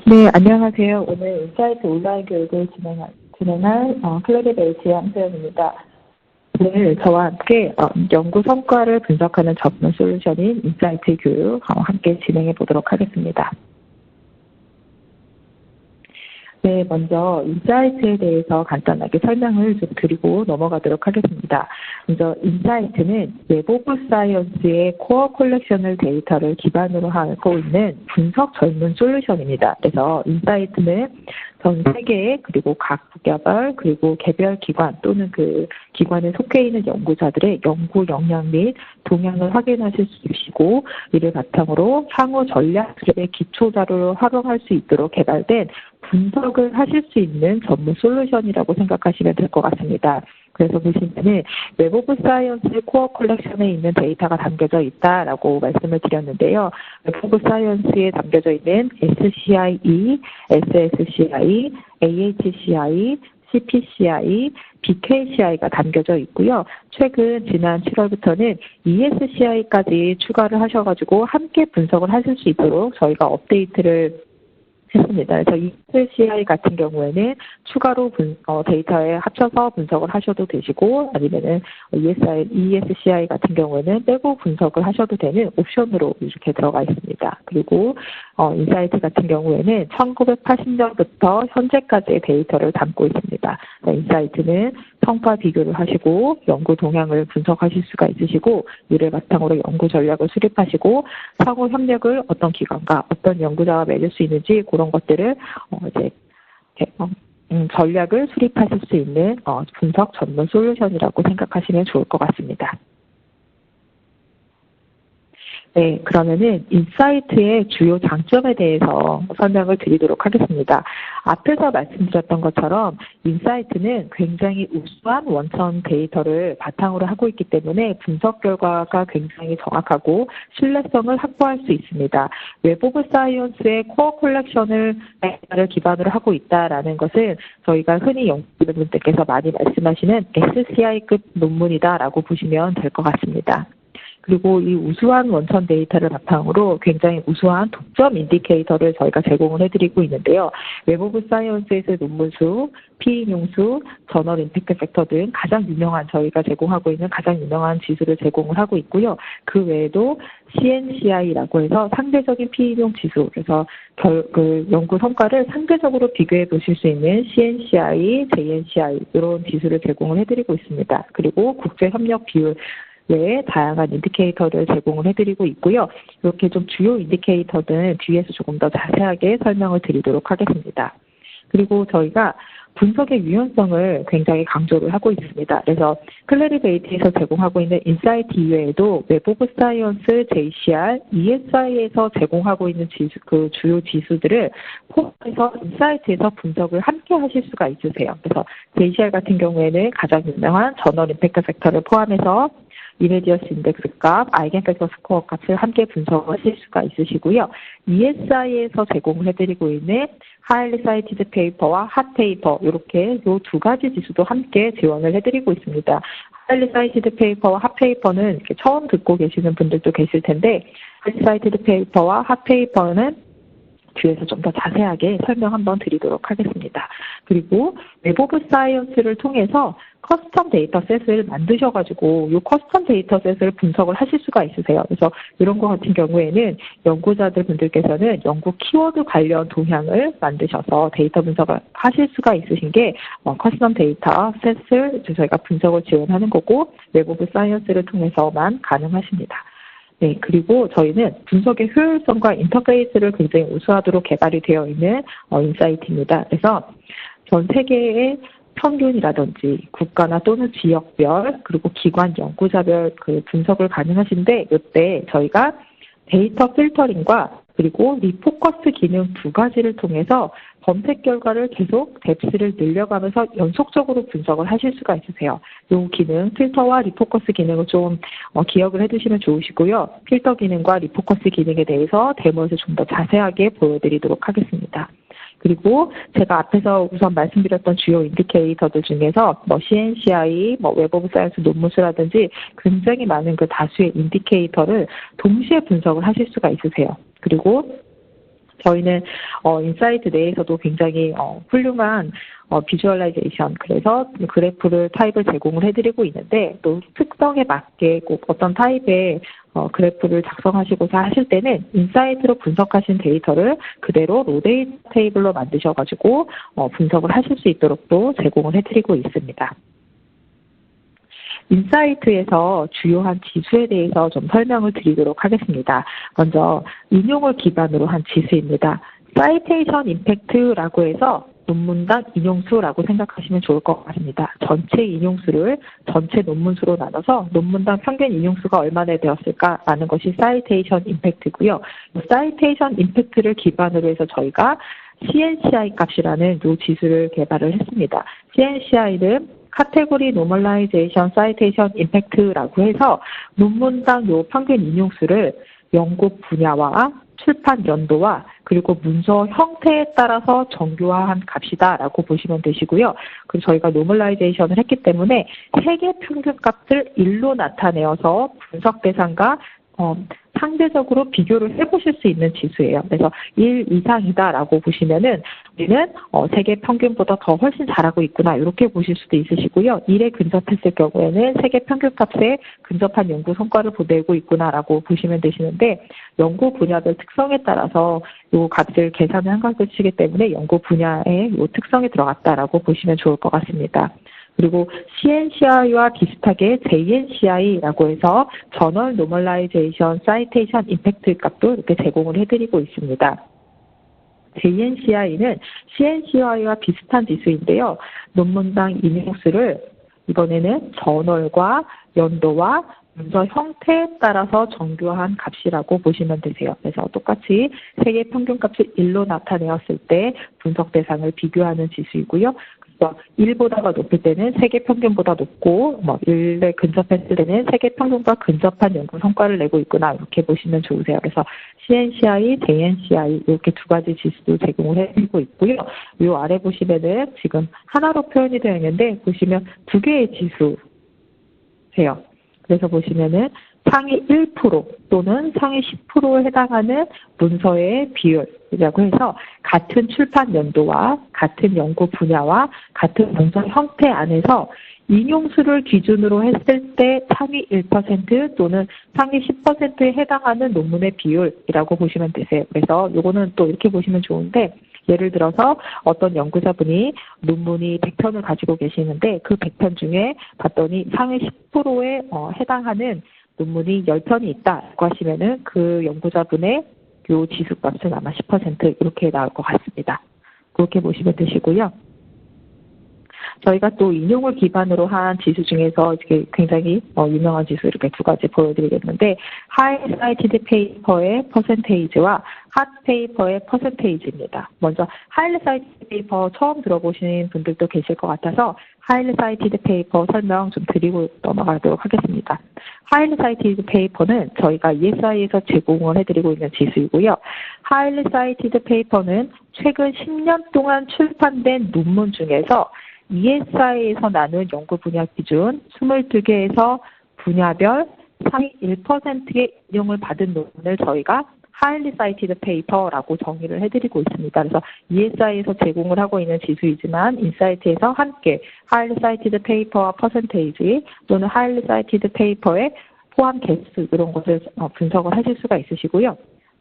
네, 안녕하세요. 오늘 인사이트 온라인 교육을 진행할 클래리베이스의 함소연입니다. 오늘 저와 함께 연구 성과를 분석하는 전문 솔루션인 인사이트 교육 함께 진행해 보도록 하겠습니다. 네, 먼저 인사이트에 대해서 간단하게 설명을 좀 드리고 넘어가도록 하겠습니다. 먼저 인사이트는 웹 오브 사이언스의 코어 컬렉션을 데이터를 기반으로 하고 있는 분석 전문 솔루션입니다. 그래서 인사이트는 전 세계 그리고 각 국가별 그리고 개별 기관 또는 그 기관에 속해 있는 연구자들의 연구 역량 및 동향을 확인하실 수 있으시고 이를 바탕으로 향후 전략 수립의 기초 자료로 활용할 수 있도록 개발된 분석을 하실 수 있는 전문 솔루션이라고 생각하시면 될 것 같습니다. 그래서 보시면은 웹 오브 사이언스 코어 컬렉션에 있는 데이터가 담겨져 있다라고 말씀을 드렸는데요. 웹 오브 사이언스에 담겨져 있는 SCIE, SSCI, AHCI, CPCI, BKCI가 담겨져 있고요. 최근 지난 7월부터는 ESCI까지 추가를 하셔가지고 함께 분석을 하실 수 있도록 저희가 업데이트를 했습니다. 그래서 ESCI 같은 경우에는 추가로 데이터에 합쳐서 분석을 하셔도 되시고 아니면은 ESCI 같은 경우에는 빼고 분석을 하셔도 되는 옵션으로 이렇게 들어가 있습니다. 그리고 인사이트 같은 경우에는 1980년부터 현재까지의 데이터를 담고 있습니다. 인사이트는 성과 비교를 하시고 연구 동향을 분석하실 수가 있으시고 이를 바탕으로 연구 전략을 수립하시고 상호 협력을 어떤 기관과 어떤 연구자와 맺을 수 있는지 그런 것들을 전략을 수립하실 수 있는 분석 전문 솔루션이라고 생각하시면 좋을 것 같습니다. 네, 그러면은 인사이트의 주요 장점에 대해서 설명을 드리도록 하겠습니다. 앞에서 말씀드렸던 것처럼 인사이트는 굉장히 우수한 원천 데이터를 바탕으로 하고 있기 때문에 분석 결과가 굉장히 정확하고 신뢰성을 확보할 수 있습니다. 웹 오브 사이언스의 코어 컬렉션을 기반으로 하고 있다라는 것은 저희가 흔히 연구분들께서 많이 말씀하시는 SCI급 논문이다라고 보시면 될 것 같습니다. 그리고 이 우수한 원천 데이터를 바탕으로 굉장히 우수한 독점 인디케이터를 저희가 제공을 해드리고 있는데요. 웹 오브 사이언스에서 논문 수, 피인용 수, 저널 임팩트 팩터 등 가장 유명한 저희가 제공하고 있는 가장 유명한 지수를 제공을 하고 있고요. 그 외에도 CNCI라고 해서 상대적인 피인용 지수, 그래서 그 연구 성과를 상대적으로 비교해 보실 수 있는 CNCI, JNCI 이런 지수를 제공을 해드리고 있습니다. 그리고 국제 협력 비율 외에 다양한 인디케이터를 제공을 해드리고 있고요. 이렇게 좀 주요 인디케이터는 뒤에서 조금 더 자세하게 설명을 드리도록 하겠습니다. 그리고 저희가 분석의 유연성을 굉장히 강조를 하고 있습니다. 그래서 클래리베이트에서 제공하고 있는 인사이트 이외에도 웹 오브 사이언스, JCR, ESI에서 제공하고 있는 그 주요 지수들을 포함해서 인사이트에서 분석을 함께 하실 수가 있으세요. 그래서 JCR 같은 경우에는 가장 유명한 저널 임팩트 팩터를 포함해서 이메디어스 인덱스 값, 아이겐 팩터 스코어 값을 함께 분석하실 수가 있으시고요. ESI에서 제공을 해드리고 있는 하일리 사이티드 페이퍼와 핫 페이퍼 이렇게 이 두 가지 지수도 함께 지원을 해드리고 있습니다. 하일리 사이티드 페이퍼와 핫 페이퍼는 이렇게 처음 듣고 계시는 분들도 계실 텐데 하일리 사이티드 페이퍼와 핫 페이퍼는 뒤에서 좀 더 자세하게 설명 한번 드리도록 하겠습니다. 그리고 웹 오브 사이언스를 통해서 커스텀 데이터셋을 만드셔가지고 이 커스텀 데이터셋을 분석을 하실 수가 있으세요. 그래서 이런 것 같은 경우에는 연구자들 분들께서는 연구 키워드 관련 동향을 만드셔서 데이터 분석을 하실 수가 있으신 게 커스텀 데이터셋을 저희가 분석을 지원하는 거고 웹 오브 사이언스를 통해서만 가능하십니다. 네, 그리고 저희는 분석의 효율성과 인터페이스를 굉장히 우수하도록 개발이 되어 있는 인사이트입니다. 그래서 전 세계의 평균이라든지 국가나 또는 지역별 그리고 기관 연구자별 그 분석을 가능하신데 이때 저희가 데이터 필터링과 그리고 리포커스 기능 두 가지를 통해서 검색 결과를 계속 뎁스를 늘려가면서 연속적으로 분석을 하실 수가 있으세요. 이 기능, 필터와 리포커스 기능을 좀 기억을 해두시면 좋으시고요. 필터 기능과 리포커스 기능에 대해서 데모에서 좀 더 자세하게 보여드리도록 하겠습니다. 그리고 제가 앞에서 우선 말씀드렸던 주요 인디케이터들 중에서 CNCI, 웹 오브 사이언스 논문수라든지 굉장히 많은 그 다수의 인디케이터를 동시에 분석을 하실 수가 있으세요. 그리고 저희는 인사이트 내에서도 굉장히 훌륭한 비주얼라이제이션, 그래서 그래프를 타입을 제공을 해드리고 있는데, 또 특성에 맞게 꼭 어떤 타입의 그래프를 작성하시고자 하실 때는 인사이트로 분석하신 데이터를 그대로 로데이터 테이블로 만드셔가지고 분석을 하실 수 있도록도 제공을 해드리고 있습니다. 인사이트에서 주요한 지수에 대해서 좀 설명을 드리도록 하겠습니다. 먼저 인용을 기반으로 한 지수입니다. 사이테이션 임팩트라고 해서 논문당 인용수라고 생각하시면 좋을 것 같습니다. 전체 인용수를 전체 논문수로 나눠서 논문당 평균 인용수가 얼마나 되었을까라는 것이 사이테이션 임팩트고요. 사이테이션 임팩트를 기반으로 해서 저희가 CNCI 값이라는 이 지수를 개발을 했습니다. CNCI는 카테고리 노멀라이제이션 사이테이션 임팩트라고 해서 논문당 요 평균 인용수를 연구 분야와 출판 연도와 그리고 문서 형태에 따라서 정교화한 값이다라고 보시면 되시고요. 그리고 저희가 노멀라이제이션을 했기 때문에 세계 평균 값을 1로 나타내어서 분석 대상과 상대적으로 비교를 해보실 수 있는 지수예요. 그래서 1 이상이다라고 보시면은 우리는 세계 평균보다 더 훨씬 잘하고 있구나 이렇게 보실 수도 있으시고요. 1에 근접했을 경우에는 세계 평균값에 근접한 연구 성과를 보내고 있구나라고 보시면 되시는데 연구 분야별 특성에 따라서 이 값을 계산을 한 것이기 때문에 연구 분야의 이 특성이 들어갔다라고 보시면 좋을 것 같습니다. 그리고 CNCI와 비슷하게 JNCI라고 해서 저널 노멀라이제이션 사이테이션 임팩트 값도 이렇게 제공을 해드리고 있습니다. JNCI는 CNCI와 비슷한 지수인데요. 논문당 인용수를 이번에는 저널과 연도와 문서 형태에 따라서 정교한 값이라고 보시면 되세요. 그래서 똑같이 세계 평균값을 1로 나타내었을 때 분석 대상을 비교하는 지수이고요. 그래서 1보다가 높을 때는 세계 평균보다 높고 1에 근접했을 때는 세계 평균과 근접한 연구 성과를 내고 있구나 이렇게 보시면 좋으세요. 그래서 CNCI, JNCI 이렇게 두 가지 지수도 제공을 해드리고 있고요. 이 아래 보시면은 지금 하나로 표현이 되어 있는데 보시면 두 개의 지수세요. 그래서 보시면은 상위 1% 또는 상위 10%에 해당하는 문서의 비율이라고 해서 같은 출판 연도와 같은 연구 분야와 같은 문서 형태 안에서 인용수를 기준으로 했을 때 상위 1% 또는 상위 10%에 해당하는 논문의 비율이라고 보시면 되세요. 그래서 이거는 또 이렇게 보시면 좋은데 예를 들어서 어떤 연구자분이 논문이 100편을 가지고 계시는데 그 100편 중에 봤더니 상위 10%에 해당하는 논문이 10편이 있다고 하시면은 그 연구자분의 요 지수값은 아마 10% 이렇게 나올 것 같습니다. 그렇게 보시면 되시고요. 저희가 또 인용을 기반으로 한 지수 중에서 이렇게 굉장히 유명한 지수 이렇게 두 가지 보여드리겠는데 Highly Cited Paper의 퍼센테이지와 핫 페이퍼의 퍼센테이지입니다. 먼저 Highly Cited Paper 처음 들어보시는 분들도 계실 것 같아서 Highly Cited Paper 설명 좀 드리고 넘어가도록 하겠습니다. Highly Cited Paper는 저희가 ESI에서 제공을 해드리고 있는 지수이고요. Highly Cited Paper는 최근 10년 동안 출판된 논문 중에서 ESI에서 나눈 연구 분야 기준 22개에서 분야별 상위 1%의 인용을 받은 논문을 저희가 Highly Cited Paper라고 정의를 해드리고 있습니다. 그래서 ESI에서 제공을 하고 있는 지수이지만 인사이트에서 함께 Highly Cited Paper와 퍼센테이지 또는 Highly Cited Paper의 포함 개수 이런 것을 분석을 하실 수가 있으시고요.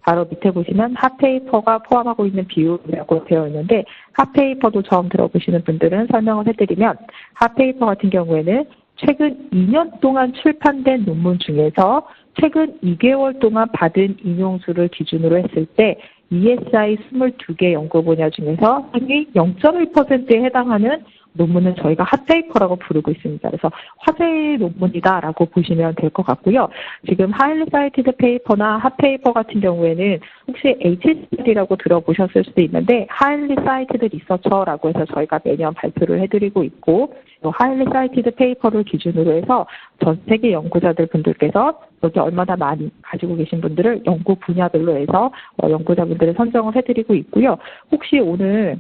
바로 밑에 보시면 핫페이퍼가 포함하고 있는 비율이라고 되어 있는데 핫페이퍼도 처음 들어보시는 분들은 설명을 해드리면 핫페이퍼 같은 경우에는 최근 2년 동안 출판된 논문 중에서 최근 2개월 동안 받은 인용수를 기준으로 했을 때 ESI 22개 연구 분야 중에서 상위 0.1%에 해당하는 논문은 저희가 핫페이퍼라고 부르고 있습니다. 그래서 화제의 논문이다라고 보시면 될 것 같고요. 지금 Highly Cited Paper나 핫페이퍼 같은 경우에는 혹시 HCR이라고 들어보셨을 수도 있는데 Highly Cited Researcher라고 해서 저희가 매년 발표를 해드리고 있고 Highly Cited Paper를 기준으로 해서 전 세계 연구자들 분들께서 여기 얼마나 많이 가지고 계신 분들을 연구 분야별로 해서 연구자분들을 선정을 해드리고 있고요. 혹시 오늘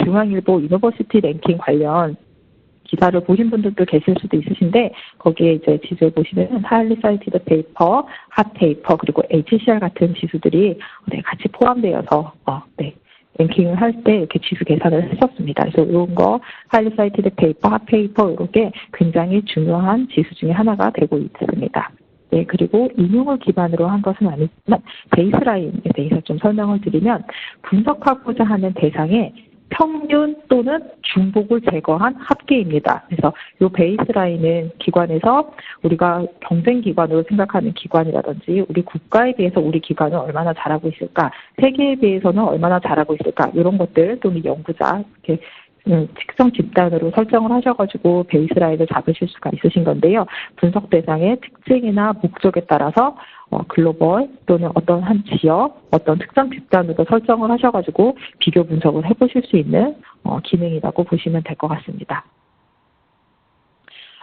중앙일보 유니버시티 랭킹 관련 기사를 보신 분들도 계실 수도 있으신데 거기에 이제 지수에 보시면은 highly cited paper, hot paper 그리고 HCR 같은 지수들이 같이 포함되어서 랭킹을 할 때 이렇게 지수 계산을 했었습니다. 그래서 이런 거 highly cited paper, hot paper 이렇게 굉장히 중요한 지수 중에 하나가 되고 있습니다. 네, 그리고 인용을 기반으로 한 것은 아니지만 베이스라인에 대해서 좀 설명을 드리면 분석하고자 하는 대상의 평균 또는 중복을 제거한 합계입니다. 그래서 이 베이스라인은 기관에서 우리가 경쟁기관으로 생각하는 기관이라든지 우리 국가에 비해서 우리 기관은 얼마나 잘하고 있을까, 세계에 비해서는 얼마나 잘하고 있을까 이런 것들 또는 연구자 이렇게 특정 집단으로 설정을 하셔가지고 베이스라인을 잡으실 수가 있으신 건데요. 분석 대상의 특징이나 목적에 따라서 글로벌 또는 어떤 한 지역, 어떤 특정 집단으로 설정을 하셔가지고 비교 분석을 해보실 수 있는 기능이라고 보시면 될 것 같습니다.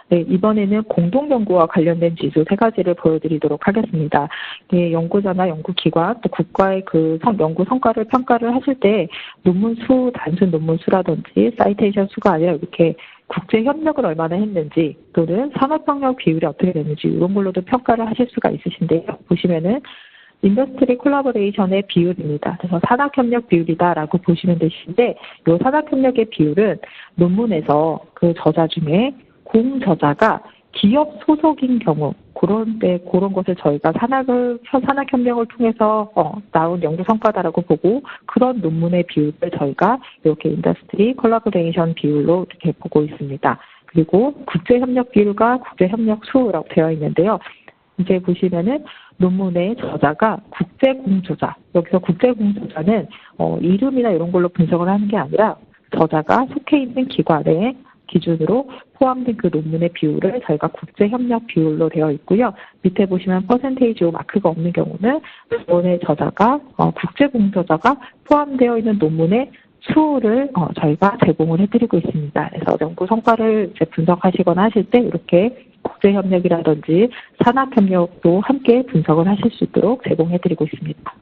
네, 이번에는 공동연구와 관련된 지수 3가지를 보여드리도록 하겠습니다. 네, 연구자나 연구기관, 또 국가의 그 연구 성과를 평가를 하실 때 논문 수, 단순 논문 수라든지 사이테이션 수가 아니라 이렇게 국제 협력을 얼마나 했는지 또는 산업협력 비율이 어떻게 되는지 이런 걸로도 평가를 하실 수가 있으신데요. 보시면은 인더스트리 콜라보레이션의 비율입니다. 그래서 산학협력 비율이다라고 보시면 되시는데 이 산학협력의 비율은 논문에서 그 저자 중에 공저자가 기업 소속인 경우 그런 것을 저희가 산학협력을 통해서 나온 연구 성과다라고 보고 그런 논문의 비율을 저희가 이렇게 인더스트리 콜라보레이션 비율로 이렇게 보고 있습니다. 그리고 국제협력 비율과 국제협력 수라고 되어 있는데요. 이제 보시면은 논문의 저자가 국제공저자, 여기서 국제공저자는 이름이나 이런 걸로 분석을 하는 게 아니라 저자가 속해 있는 기관에 기준으로 포함된 그 논문의 비율을 저희가 국제협력 비율로 되어 있고요. 밑에 보시면 퍼센테이지 마크가 없는 경우는 논문의 저자가 국제공저자가 포함되어 있는 논문의 수를 저희가 제공을 해드리고 있습니다. 그래서 연구 성과를 이제 분석하시거나 하실 때 이렇게 국제협력이라든지 산학협력도 함께 분석을 하실 수 있도록 제공해드리고 있습니다.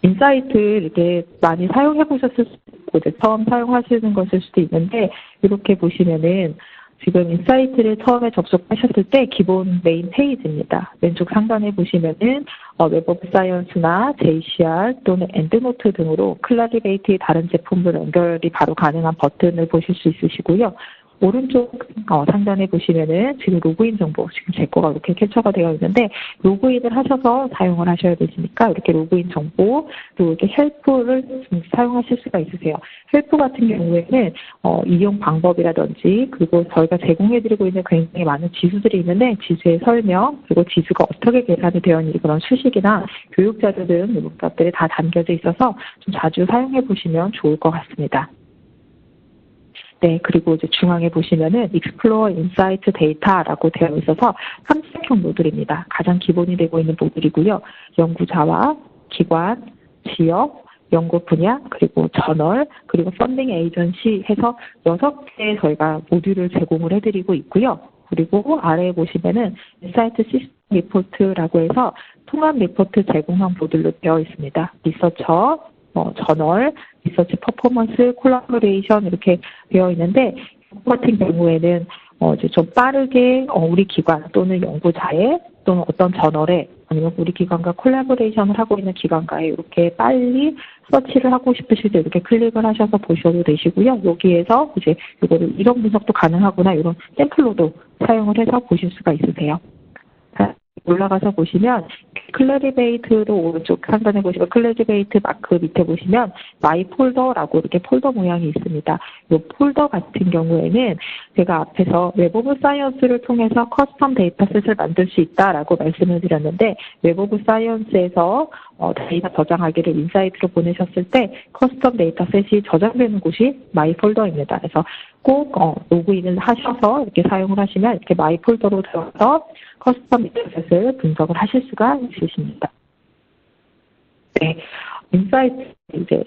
인사이트 이렇게 많이 사용해 보셨을 수도 있고 이제 처음 사용하시는 것일 수도 있는데 이렇게 보시면은 지금 인사이트를 처음에 접속하셨을 때 기본 메인 페이지입니다. 왼쪽 상단에 보시면은 웹 오브 사이언스나 JCR 또는 엔드노트 등으로 클라리베이트의 다른 제품들 연결이 바로 가능한 버튼을 보실 수 있으시고요. 오른쪽 상단에 보시면은 지금 로그인 정보, 지금 제 거가 이렇게 캡처가 되어 있는데 로그인을 하셔서 사용을 하셔야 되시니까 이렇게 로그인 정보, 또 이렇게 헬프를 좀 사용하실 수가 있으세요. 헬프 같은 경우에는 이용 방법이라든지 그리고 저희가 제공해드리고 있는 굉장히 많은 지수들이 있는데 지수의 설명, 그리고 지수가 어떻게 계산이 되어 있는지 그런 수식이나 교육 자료 등 이런 것들이 다 담겨져 있어서 좀 자주 사용해 보시면 좋을 것 같습니다. 네, 그리고 이제 중앙에 보시면은 Explore Insight Data라고 되어 있어서 탐색형 모듈입니다. 가장 기본이 되고 있는 모듈이고요. 연구자와 기관, 지역, 연구 분야, 그리고 저널, 그리고 펀딩 에이전시 해서 6개의 저희가 모듈을 제공을 해드리고 있고요. 그리고 아래에 보시면은 인사이트 시스템 리포트라고 해서 통합 리포트 제공형 모듈로 되어 있습니다. 리서처, 저널, 리서치 퍼포먼스, 콜라보레이션 이렇게 되어 있는데 같은 경우에는 이제 좀 빠르게 우리 기관 또는 연구자의 또는 어떤 저널에 아니면 우리 기관과 콜라보레이션을 하고 있는 기관과에 이렇게 빨리 서치를 하고 싶으실 때 이렇게 클릭을 하셔서 보셔도 되시고요. 여기에서 이제 이거를 이런 분석도 가능하구나 이런 샘플로도 사용을 해서 보실 수가 있으세요. 올라가서 보시면 클래리베이트로 오른쪽 상단에 보시면 클래리베이트 마크 밑에 보시면 마이 폴더라고 이렇게 폴더 모양이 있습니다. 이 폴더 같은 경우에는 제가 앞에서 웹 오브 사이언스를 통해서 커스텀 데이터셋을 만들 수 있다라고 말씀을 드렸는데 웹 오브 사이언스에서 데이터 저장하기를 인사이트로 보내셨을 때 커스텀 데이터셋이 저장되는 곳이 마이 폴더입니다. 그래서 꼭 로그인을 하셔서 이렇게 사용을 하시면 이렇게 마이 폴더로 들어가서 커스텀 데이터셋을 분석을 하실 수가 있으십니다. 네, 인사이트 이제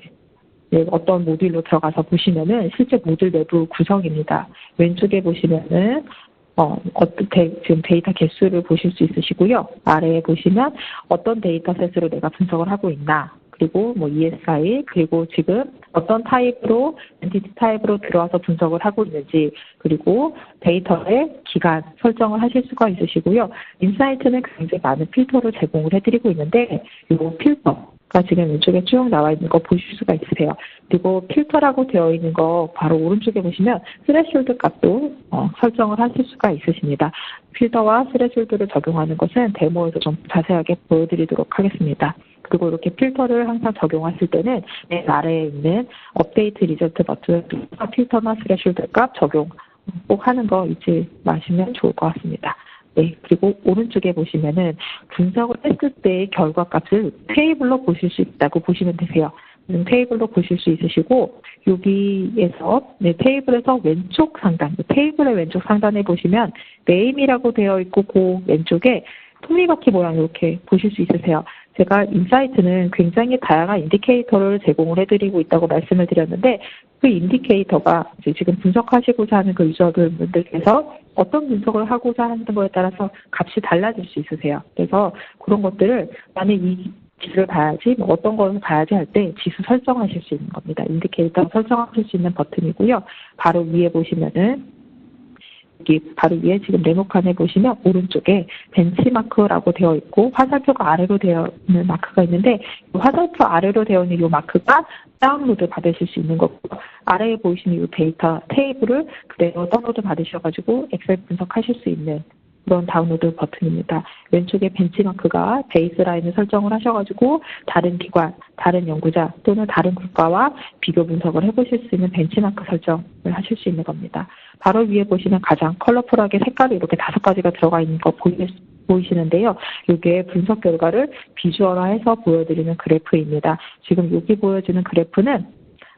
어떤 모듈로 들어가서 보시면은 실제 모듈 내부 구성입니다. 왼쪽에 보시면은 지금 데이터 개수를 보실 수 있으시고요. 아래에 보시면 어떤 데이터셋으로 내가 분석을 하고 있나, 그리고 뭐 ESI, 그리고 지금 어떤 타입으로, 엔티티 타입으로 들어와서 분석을 하고 있는지, 그리고 데이터의 기간 설정을 하실 수가 있으시고요. 인사이트는 굉장히 많은 필터를 제공을 해드리고 있는데, 이 필터가 지금 왼쪽에 쭉 나와 있는 거 보실 수가 있으세요. 그리고 필터라고 되어 있는 거 바로 오른쪽에 보시면 스레숄드 값도 설정을 하실 수가 있으십니다. 필터와 스레숄드를 적용하는 것은 데모에서 좀 자세하게 보여드리도록 하겠습니다. 그리고 이렇게 필터를 항상 적용하실 때는 맨 아래에 있는 업데이트 리저트 버튼 필터나 스레숄드 값 적용 꼭 하는 거 잊지 마시면 좋을 것 같습니다. 네, 그리고 오른쪽에 보시면은 분석을 했을 때의 결과값을 테이블로 보실 수 있다고 보시면 되세요. 테이블로 보실 수 있으시고 여기에서 테이블에서 왼쪽 상단, 테이블의 왼쪽 상단에 보시면 네임이라고 되어 있고 그 왼쪽에 톱니바퀴 모양 이렇게 보실 수 있으세요. 제가 인사이트는 굉장히 다양한 인디케이터를 제공을 해드리고 있다고 말씀을 드렸는데 그 인디케이터가 지금 분석하시고자 하는 그 유저분들께서 어떤 분석을 하고자 하는 거에 따라서 값이 달라질 수 있으세요. 그래서 그런 것들을 만약 이 지수를 봐야지, 뭐 어떤 걸 봐야지 할 때 지수 설정하실 수 있는 겁니다. 인디케이터 설정하실 수 있는 버튼이고요. 바로 위에 보시면은 여기 바로 위에 지금 네모칸에 보시면 오른쪽에 벤치마크라고 되어 있고 화살표가 아래로 되어 있는 마크가 있는데 화살표 아래로 되어 있는 이 마크가 다운로드 받으실 수 있는 거고 아래에 보이시는 이 데이터 테이블을 그대로 다운로드 받으셔가지고 엑셀 분석하실 수 있는 그런 다운로드 버튼입니다. 왼쪽에 벤치마크가 베이스라인을 설정을 하셔가지고 다른 기관, 다른 연구자 또는 다른 국가와 비교 분석을 해보실 수 있는 벤치마크 설정을 하실 수 있는 겁니다. 바로 위에 보시면 가장 컬러풀하게 색깔이 이렇게 5가지가 들어가 있는 거 보이시는데요. 이게 분석 결과를 비주얼화해서 보여드리는 그래프입니다. 지금 여기 보여주는 그래프는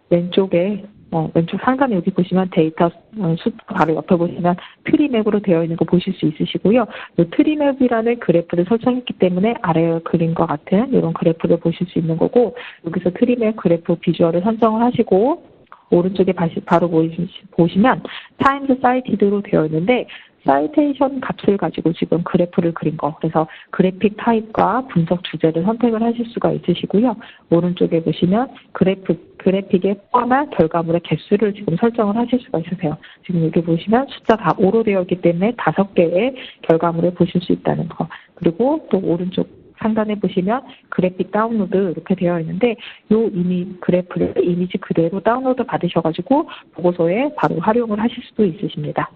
왼쪽에 왼쪽 상단에 여기 보시면 데이터 숫자 바로 옆에 보시면 트리맵으로 되어 있는 거 보실 수 있으시고요. 이 트리맵이라는 그래프를 설정했기 때문에 아래에 그림과 같은 이런 그래프를 보실 수 있는 거고 여기서 트리맵 그래프 비주얼을 선정을 하시고 오른쪽에 바로 보시면 타임즈 사이티드로 되어 있는데 사이테이션 값을 가지고 지금 그래프를 그린 거. 그래서 그래픽 타입과 분석 주제를 선택을 하실 수가 있으시고요. 오른쪽에 보시면 그래픽에 포함한 결과물의 개수를 지금 설정을 하실 수가 있으세요. 지금 여기 보시면 숫자 다 5로 되어 있기 때문에 5개의 결과물을 보실 수 있다는 거. 그리고 또 오른쪽 상단에 보시면 그래픽 다운로드 이렇게 되어 있는데 요 그래프를 이미지 그대로 다운로드 받으셔가지고 보고서에 바로 활용을 하실 수도 있으십니다.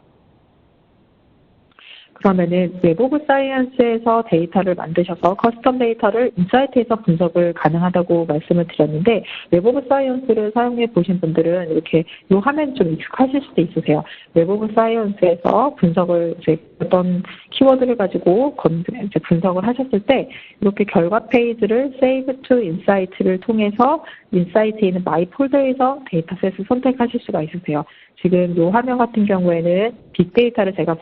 그러면은 웹 오브 사이언스에서 데이터를 만드셔서 커스텀 데이터를 인사이트에서 분석을 가능하다고 말씀을 드렸는데 웹 오브 사이언스를 사용해 보신 분들은 이렇게 이 화면 좀 익숙하실 수도 있으세요. 웹 오브 사이언스에서 분석을 이제 어떤 키워드를 가지고 이제 분석을 하셨을 때 이렇게 결과 페이지를 Save to Insight를 통해서 인사이트에 있는 마이 폴더에서 데이터셋을 선택하실 수가 있으세요. 지금 이 화면 같은 경우에는 빅데이터를 제가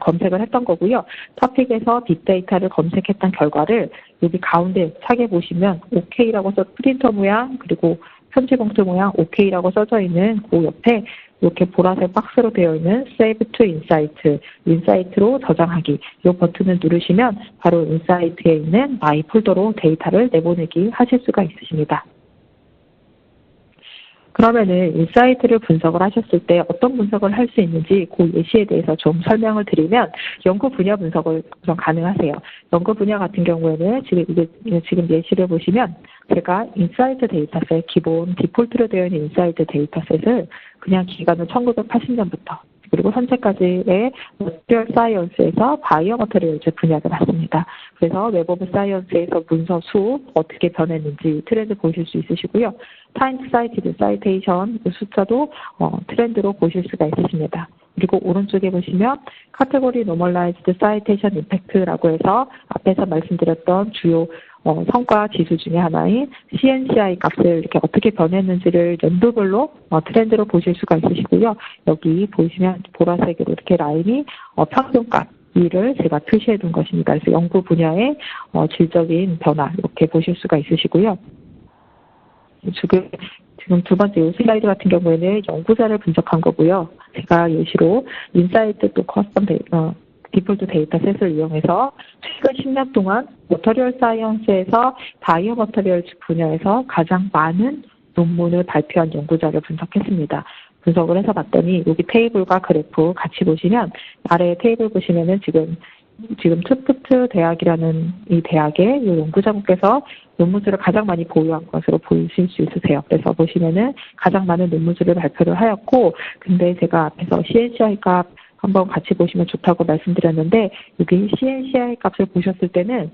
검색을 했던 거고요. 토픽에서 빅데이터를 검색했던 결과를 여기 가운데 차게 보시면 OK라고 써 프린터 모양 그리고 편지 봉투 모양 OK라고 써져 있는 그 옆에 이렇게 보라색 박스로 되어 있는 Save to Insight, 인사이트로 저장하기 이 버튼을 누르시면 바로 인사이트에 있는 마이 폴더로 데이터를 내보내기 하실 수가 있으십니다. 그러면은 인사이트를 분석을 하셨을 때 어떤 분석을 할 수 있는지 그 예시에 대해서 좀 설명을 드리면 연구 분야 분석을 우선 가능하세요. 연구 분야 같은 경우에는 지금 예시를 보시면 제가 인사이트 데이터셋 기본 디폴트로 되어 있는 인사이트 데이터셋을 그냥 기간은 1980년부터 그리고 현재까지의 머티리얼 사이언스에서 바이오 머티리얼즈 분야를 봤습니다. 그래서 웹 오브 사이언스에서 문서 수 어떻게 변했는지 트렌드 보실 수 있으시고요. 타임스 사이티드 사이테이션 숫자도 트렌드로 보실 수가 있으십니다. 그리고 오른쪽에 보시면 카테고리 노멀라이즈드 사이테이션 임팩트라고 해서 앞에서 말씀드렸던 주요 성과 지수 중에 하나인 CNCI 값을 이렇게 어떻게 변했는지를 연도별로 트렌드로 보실 수가 있으시고요. 여기 보시면 보라색으로 이렇게 라인이 평균값 이를 제가 표시해 둔 것입니다. 그래서 연구 분야의 질적인 변화 이렇게 보실 수가 있으시고요. 지금 두 번째 이 슬라이드 같은 경우에는 연구자를 분석한 거고요. 제가 예시로 인사이트 또 커스텀 디폴트 데이터셋을 이용해서 최근 10년 동안 머터리얼 사이언스에서 바이오 머터리얼 분야에서 가장 많은 논문을 발표한 연구자를 분석했습니다. 분석을 해서 봤더니 여기 테이블과 그래프 같이 보시면 아래 테이블 보시면은 지금 투프트 대학이라는 이 대학의 이 연구자분께서 논문수를 가장 많이 보유한 것으로 보실 수 있으세요. 그래서 보시면은 가장 많은 논문수를 발표를 하였고, 근데 제가 앞에서 CNCI 값 한번 같이 보시면 좋다고 말씀드렸는데, 여기 CNCI 값을 보셨을 때는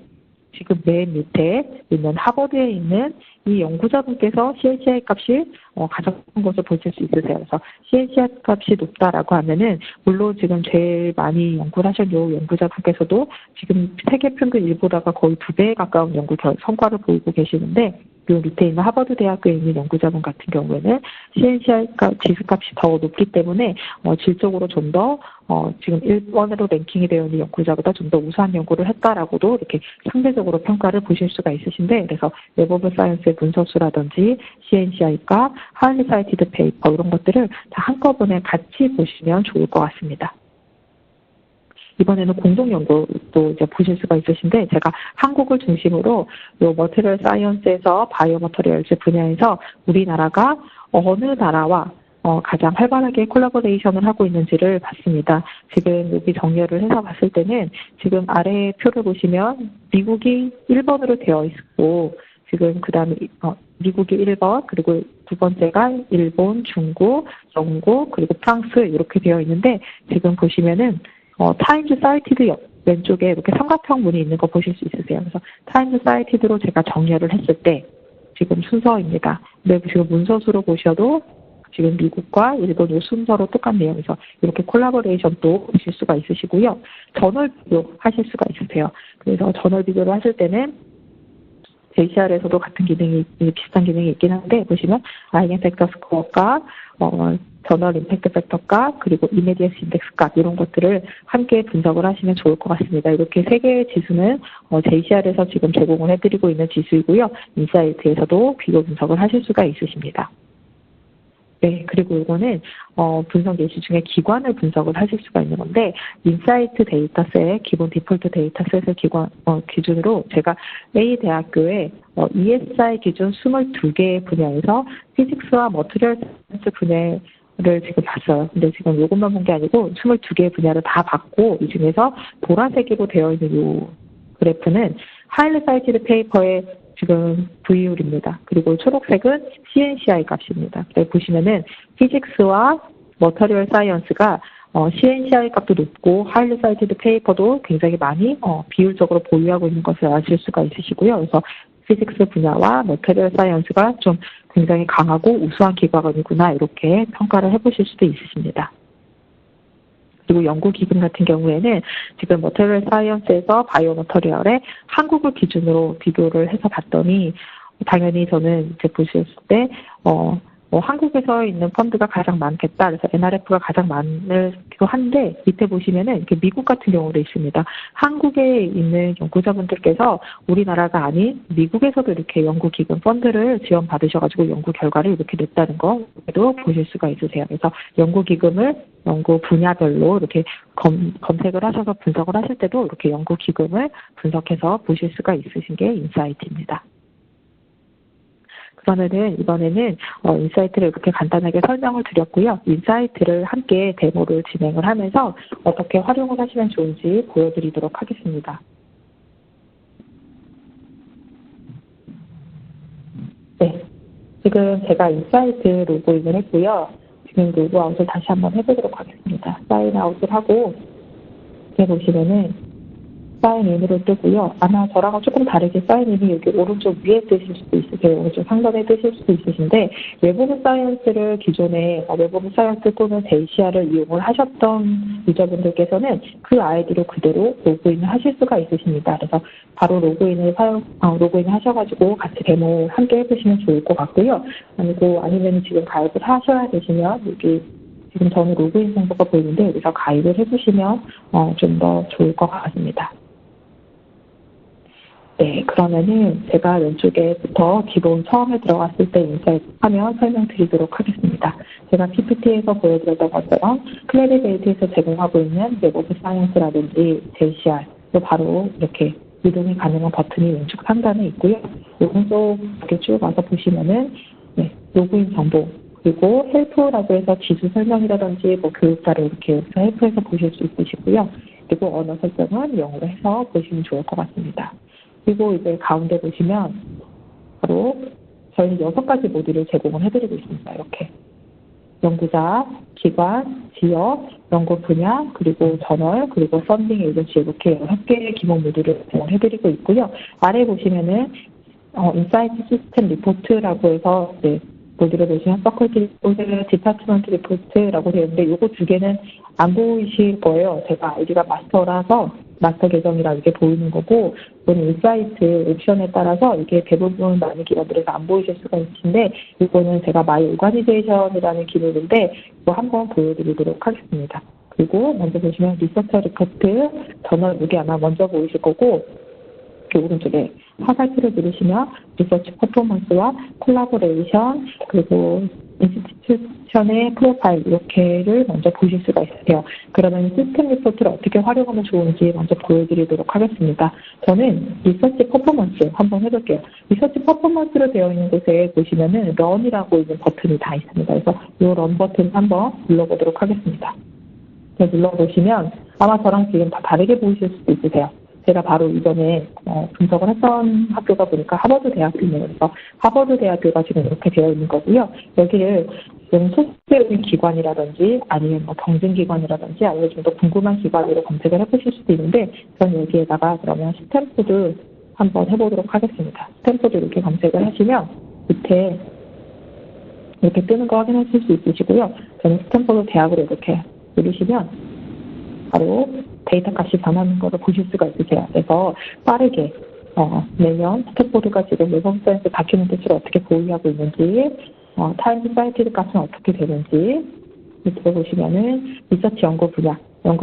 지금 맨 밑에 있는 하버드에 있는 이 연구자분께서 CNCI 값이 가장 높은 것을 보실 수 있으세요. 그래서 CNCI 값이 높다라고 하면은 물론 지금 제일 많이 연구를 하신 요 연구자분께서도 지금 세계 평균 일보다가 거의 2배에 가까운 연구 성과를 보이고 계시는데, 요 밑에 있는 하버드 대학교에 있는 연구자분 같은 경우에는 CNCI 지수값이 더 높기 때문에 질적으로 좀 더 지금 1번으로 랭킹이 되어 있는 연구자보다 좀 더 우수한 연구를 했다라고도 이렇게 상대적으로 평가를 보실 수가 있으신데, 그래서 웹 오브 사이언스의 문서수라든지 CNCI 값, 하이리 사이티드 페이퍼 이런 것들을 다 한꺼번에 같이 보시면 좋을 것 같습니다. 이번에는 공동연구도 이제 보실 수가 있으신데, 제가 한국을 중심으로 요 머티리얼 사이언스에서 바이오 머티리얼즈 분야에서 우리나라가 어느 나라와 가장 활발하게 콜라보레이션을 하고 있는지를 봤습니다. 지금 여기 정렬을 해서 봤을 때는 지금 아래 표를 보시면 미국이 1번으로 되어 있고, 지금 그 다음에 미국이 1번, 그리고 두 번째가 일본, 중국, 영국, 그리고 프랑스 이렇게 되어 있는데, 지금 보시면은 타임즈 사이티드 왼쪽에 이렇게 삼각형 문이 있는 거 보실 수 있으세요. 그래서 타임즈 사이티드로 제가 정렬을 했을 때 지금 순서입니다. 근데 지금 문서수로 보셔도 지금 미국과 일본 이 순서로 똑같네요. 그래서 이렇게 콜라보레이션도 보실 수가 있으시고요. 저널 비교 하실 수가 있으세요. 그래서 저널 비교를 하실 때는 JCR에서도 같은 기능이, 비슷한 기능이 있긴 한데, 보시면 아이겐 팩터 스코어가 저널 임팩트 팩터값, 그리고 이메디어스 인덱스 값 이런 것들을 함께 분석을 하시면 좋을 것 같습니다. 이렇게 세 개의 지수는 JCR에서 지금 제공을 해드리고 있는 지수이고요. 인사이트에서도 비교 분석을 하실 수가 있으십니다. 네, 그리고 이거는 분석 예시 중에 기관을 분석을 하실 수가 있는 건데, 인사이트 데이터셋, 기본 디폴트 데이터셋을 기준으로 제가 A 대학교의 ESI 기준 22개 분야에서 피직스와 머티리얼 사이언스 분야를 지금 봤어요. 근데 지금 이것만 본 게 아니고 22개 분야를 다 봤고, 이 중에서 보라색으로 되어 있는 이 그래프는 하이리 사이티드 페이퍼의 지금 V율입니다. 그리고 초록색은 CNCI 값입니다. 보시면은 피직스와 머터리얼 사이언스가 CNCI 값도 높고 하이리 사이티드 페이퍼도 굉장히 많이 비율적으로 보유하고 있는 것을 아실 수가 있으시고요. 그래서 피직스 분야와 머터리얼 사이언스가 좀 굉장히 강하고 우수한 기관이구나 이렇게 평가를 해보실 수도 있으십니다. 그리고 연구 기금 같은 경우에는 지금 머터리얼 사이언스에서 바이오 머터리얼에 한국을 기준으로 비교를 해서 봤더니, 당연히 저는 이제 보셨을 때 한국에서 있는 펀드가 가장 많겠다. 그래서 NRF가 가장 많기도 한데, 밑에 보시면은 이렇게 미국 같은 경우도 있습니다. 한국에 있는 연구자분들께서 우리나라가 아닌 미국에서도 이렇게 연구기금 펀드를 지원받으셔가지고 연구 결과를 이렇게 냈다는 거도 보실 수가 있으세요. 그래서 연구기금을 연구 분야별로 이렇게 검색을 하셔서 분석을 하실 때도 이렇게 연구기금을 분석해서 보실 수가 있으신 게 인사이트입니다. 그러면은 이번에는 인사이트를 이렇게 간단하게 설명을 드렸고요. 인사이트를 함께 데모를 진행을 하면서 어떻게 활용을 하시면 좋은지 보여드리도록 하겠습니다. 네, 지금 제가 인사이트 로그인을 했고요. 지금 로그아웃을 다시 한번 해보도록 하겠습니다. 사인아웃을 하고 이렇게 보시면은 사인인으로 뜨고요. 아마 저랑은 조금 다르게 사인인이 여기 오른쪽 위에 뜨실 수도 있으세요. 오른쪽 상단에 뜨실 수도 있으신데, 웹 오브 사이언스를 기존에 웹 오브 사이언스 또는 JCR을 이용을 하셨던 유저분들께서는 그 아이디로 그대로 로그인을 하실 수가 있으십니다. 그래서 바로 로그인을 하셔가지고 같이 데모 함께 해보시면 좋을 것 같고요. 아니면 지금 가입을 하셔야 되시면 여기 지금 저는 로그인 정보가 보이는데 여기서 가입을 해주시면 좀 더 좋을 것 같습니다. 네, 그러면은 제가 왼쪽에부터 기본 처음에 들어갔을 때 인사이트 하면 설명드리도록 하겠습니다. 제가 PPT에서 보여드렸던 것처럼 클래리베이트에서 제공하고 있는 웹 오브 사이언스라든지 JCR, 또 바로 이렇게 이동이 가능한 버튼이 왼쪽 상단에 있고요. 오른쪽 이렇게 쭉 와서 보시면은 네, 로그인 정보, 그리고 헬프라고 해서 지수 설명이라든지 뭐 교육 자료 이렇게 여기서 헬프에서 보실 수 있으시고요. 그리고 언어 설정은 영어로 해서 보시면 좋을 것 같습니다. 그리고 이제 가운데 보시면 바로 저희는 6가지 모듈을 제공을 해드리고 있습니다. 이렇게 연구자, 기관, 지역, 연구 분야, 그리고 저널, 그리고 펀딩 에이전시 이렇게 6개의 기본 모듈을 제공해드리고 있고요. 아래 보시면은 인사이트 시스템 리포트라고 해서 네, 모듈을 보시면 퍼컬티 리포트, 디파트먼트 리포트라고 되어 있는데 요거 2개는 안 보이실 거예요. 제가 아이디가 마스터라서 마스터 계정이라 이게 보이는 거고, 이거는 인사이트 옵션에 따라서 이게 대부분 많은 기관들에서 안 보이실 수가 있는데, 이거는 제가 마이 오가니제이션이라는 기능인데, 이거 한번 보여드리도록 하겠습니다. 그리고 먼저 보시면 리서처 리포트, 저널 이게 아마 먼저 보이실 거고, 이렇게 오른쪽에 화살표를 누르시면 리서치 퍼포먼스와 콜라보레이션, 그리고 인스티튜션의 프로파일 이렇게를 먼저 보실 수가 있으세요. 그러면 시스템 리포트를 어떻게 활용하면 좋은지 먼저 보여드리도록 하겠습니다. 저는 리서치 퍼포먼스 한번 해볼게요. 리서치 퍼포먼스로 되어 있는 곳에 보시면은 런이라고 있는 버튼이 다 있습니다. 그래서 이 런 버튼 한번 눌러보도록 하겠습니다. 눌러보시면 아마 저랑 지금 다 다르게 보이실 수도 있으세요. 제가 바로 이전에 분석을 했던 학교가 보니까 하버드 대학교네요. 그래서 하버드 대학교가 지금 이렇게 되어 있는 거고요. 여기를 지금 소속되어 있는 기관이라든지 아니면 뭐 경쟁기관이라든지 아니면 좀 더 궁금한 기관으로 검색을 해보실 수도 있는데, 저는 여기에다가 그러면 스탠포드 한번 해보도록 하겠습니다. 스탠포드 이렇게 검색을 하시면 밑에 이렇게 뜨는 거 확인하실 수 있으시고요. 저는 스탠포드 대학으로 이렇게 누르시면 바로 데이터 값이 변하는 것을 보실 수가 있으세요. 그래서 빠르게 매년 스탠포드가 지금 웹 오브 사이언스 다큐멘트 수를 어떻게 보유하고 있는지, 타임 사이트 값은 어떻게 되는지 이렇게 보시면은 리서치 연구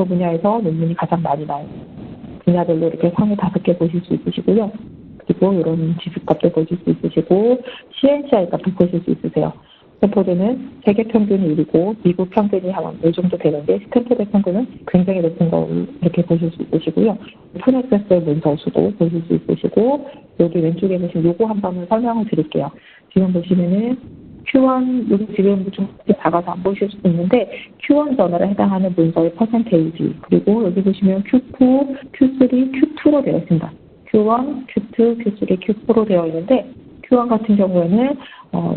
분야에서 논문이 가장 많이 나온 분야별로 이렇게 상위 5개 보실 수 있으시고요. 그리고 이런 지수값도 보실 수 있으시고 CNCI 값도 보실 수 있으세요. 스탠포드는 세계 평균이 1이고 미국 평균이 한 이 정도 되는데, 스탠포드 평균은 굉장히 높은 거 이렇게 보실 수 있으시고요. 오픈 액세스 문서 수도 보실 수 있으시고, 여기 왼쪽에 보시면 요거 한번 설명을 드릴게요. 지금 보시면은 Q1, 여기 지금 좀 작아서 안 보실 수도 있는데, Q1 저널에 해당하는 문서의 퍼센테이지, 그리고 여기 보시면 Q2, Q3, Q2로 되어 있습니다. Q1, Q2, Q3, Q4로 되어 있는데, Q1 같은 경우에는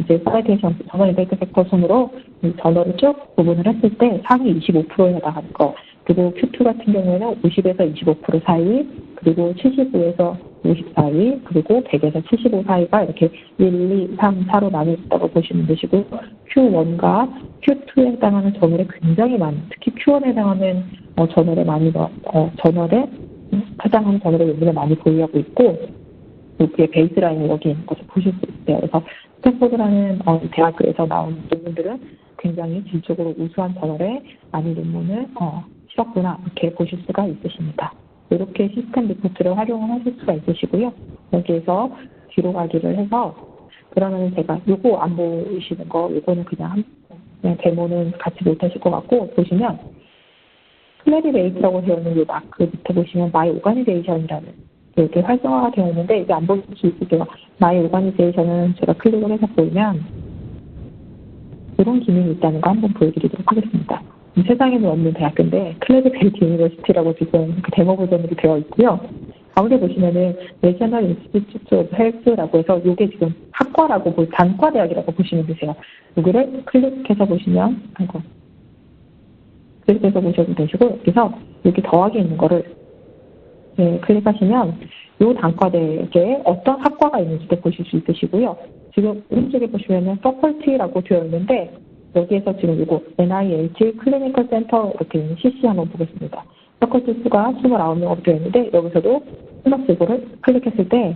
이제 사이테이션 저널 임팩트 팩터 순으로 저널을 쭉 구분을 했을 때 상위 25%에 해당하는 거, 그리고 Q2 같은 경우에는 50에서 25% 사이, 그리고 75에서 50 사이, 그리고 100에서 75 사이가 이렇게 1, 2, 3, 4로 나뉘었다고 보시면 되시고, Q1과 Q2에 해당하는 저널에 굉장히 많은, 특히 Q1에 해당하는 저널에 저널에 해당하는 저널의 논문을 많이 보유하고 있고, 여기에 베이스라인이 여기 있는 것을 보실 수 있어요. 그래서 스탠포드라는 대학교에서 나온 논문들은 굉장히 질적으로 우수한 저널에 많은 논문을 실었구나 이렇게 보실 수가 있으십니다. 이렇게 시스템 리포트를 활용을 하실 수가 있으시고요. 여기에서 뒤로 가기를 해서, 그러면 제가 요거 안 보이시는 거, 요거는 그냥 데모는 같이 못 하실 것 같고, 보시면 클래리베이트라고 되어 있는 이 마크 밑에 보시면 마이 오가니제이션이라는 이렇게 활성화가 되어 있는데, 이게 안 보일 수 있으세요. 마이 오가니제이션은 제가 클릭을 해서 보면 이런 기능이 있다는 거 한번 보여드리도록 하겠습니다. 세상에는 없는 대학교인데 클래리베이트 유니버시티라고 지금 데모 버전으로 되어 있고요. 가운데 보시면은 내셔널 인스티튜트 오브 헬스라고 해서 이게 지금 학과라고 단과 대학이라고 보시면 되세요. 여기를 클릭해서 보시면 클릭해서 보셔도 되시고, 여기서 여기 더하기 있는 거를 클릭하시면 이 단과대에 어떤 학과가 있는지도 보실 수 있으시고요. 지금 오른쪽에 보시면은 퍼컬티라고 되어 있는데, 여기에서 지금 이거 NIH 클리니컬 센터 이렇게 있는 CC 한번 보겠습니다. 퍼컬티 수가 29명으로 되어 있는데, 여기서도 플러스 이거를 클릭했을 때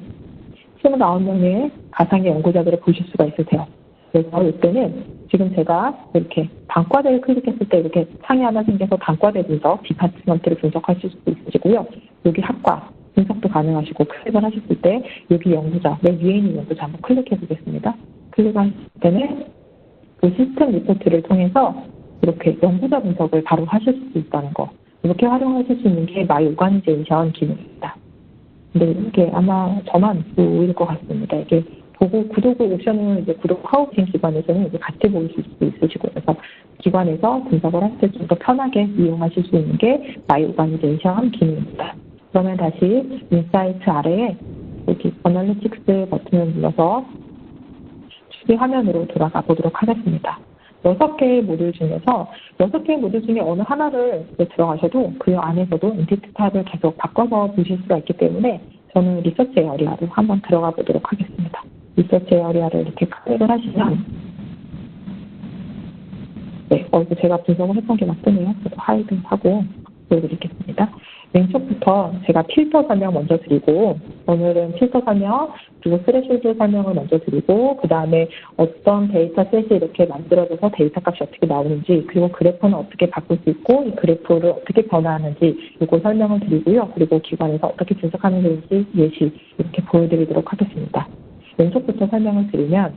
29명의 가상의 연구자들을 보실 수가 있으세요. 그래서 이때는 지금 제가 이렇게 단과대를 클릭했을 때 이렇게 창이 하나 생겨서 단과대 분석, 디파트먼트를 분석하실 수도 있으시고요. 여기 학과, 분석도 가능하시고 클릭을 하셨을 때 여기 연구자, 맨 위에 있는 연구자 한번 클릭해 보겠습니다. 클릭하실 때는 그 시스템 리포트를 통해서 이렇게 연구자 분석을 바로 하실 수 있다는 거. 이렇게 활용하실 수 있는 게 마이 오가니제이션 기능입니다. 근데 이게 아마 저만 보일 것 같습니다. 이게 보고 구독 옵션을 이제 구독하고 계신 기관에서는 이제 같이 보실 수도 있으시고, 그래서 기관에서 분석을 할 때 좀 더 편하게 이용하실 수 있는 게 마이 오가니제이션 기능입니다. 그러면 다시 인사이트 아래에 여기 어널리틱스 버튼을 눌러서 추리 화면으로 돌아가 보도록 하겠습니다. 6개의 모듈 중에서 6개의 모듈 중에 어느 하나를 들어가셔도 그 안에서도 엔티티 타입을 계속 바꿔서 보실 수가 있기 때문에 저는 리서치 에어리아로 한번 들어가 보도록 하겠습니다. 리서치 에어리아를 이렇게 클릭을 하시면 네, 이거 제가 분석을 했던 게 막 뜨네요. 그래서 하이드 하고 보여드리겠습니다. 왼쪽부터 제가 필터 설명 먼저 드리고, 오늘은 필터 설명, 그리고 스레시홀드 설명을 먼저 드리고, 그 다음에 어떤 데이터셋이 이렇게 만들어져서 데이터 값이 어떻게 나오는지, 그리고 그래프는 어떻게 바꿀 수 있고, 이 그래프를 어떻게 변화하는지, 이거 설명을 드리고요. 그리고 기관에서 어떻게 분석하는 건지 예시 이렇게 보여드리도록 하겠습니다. 왼쪽부터 설명을 드리면,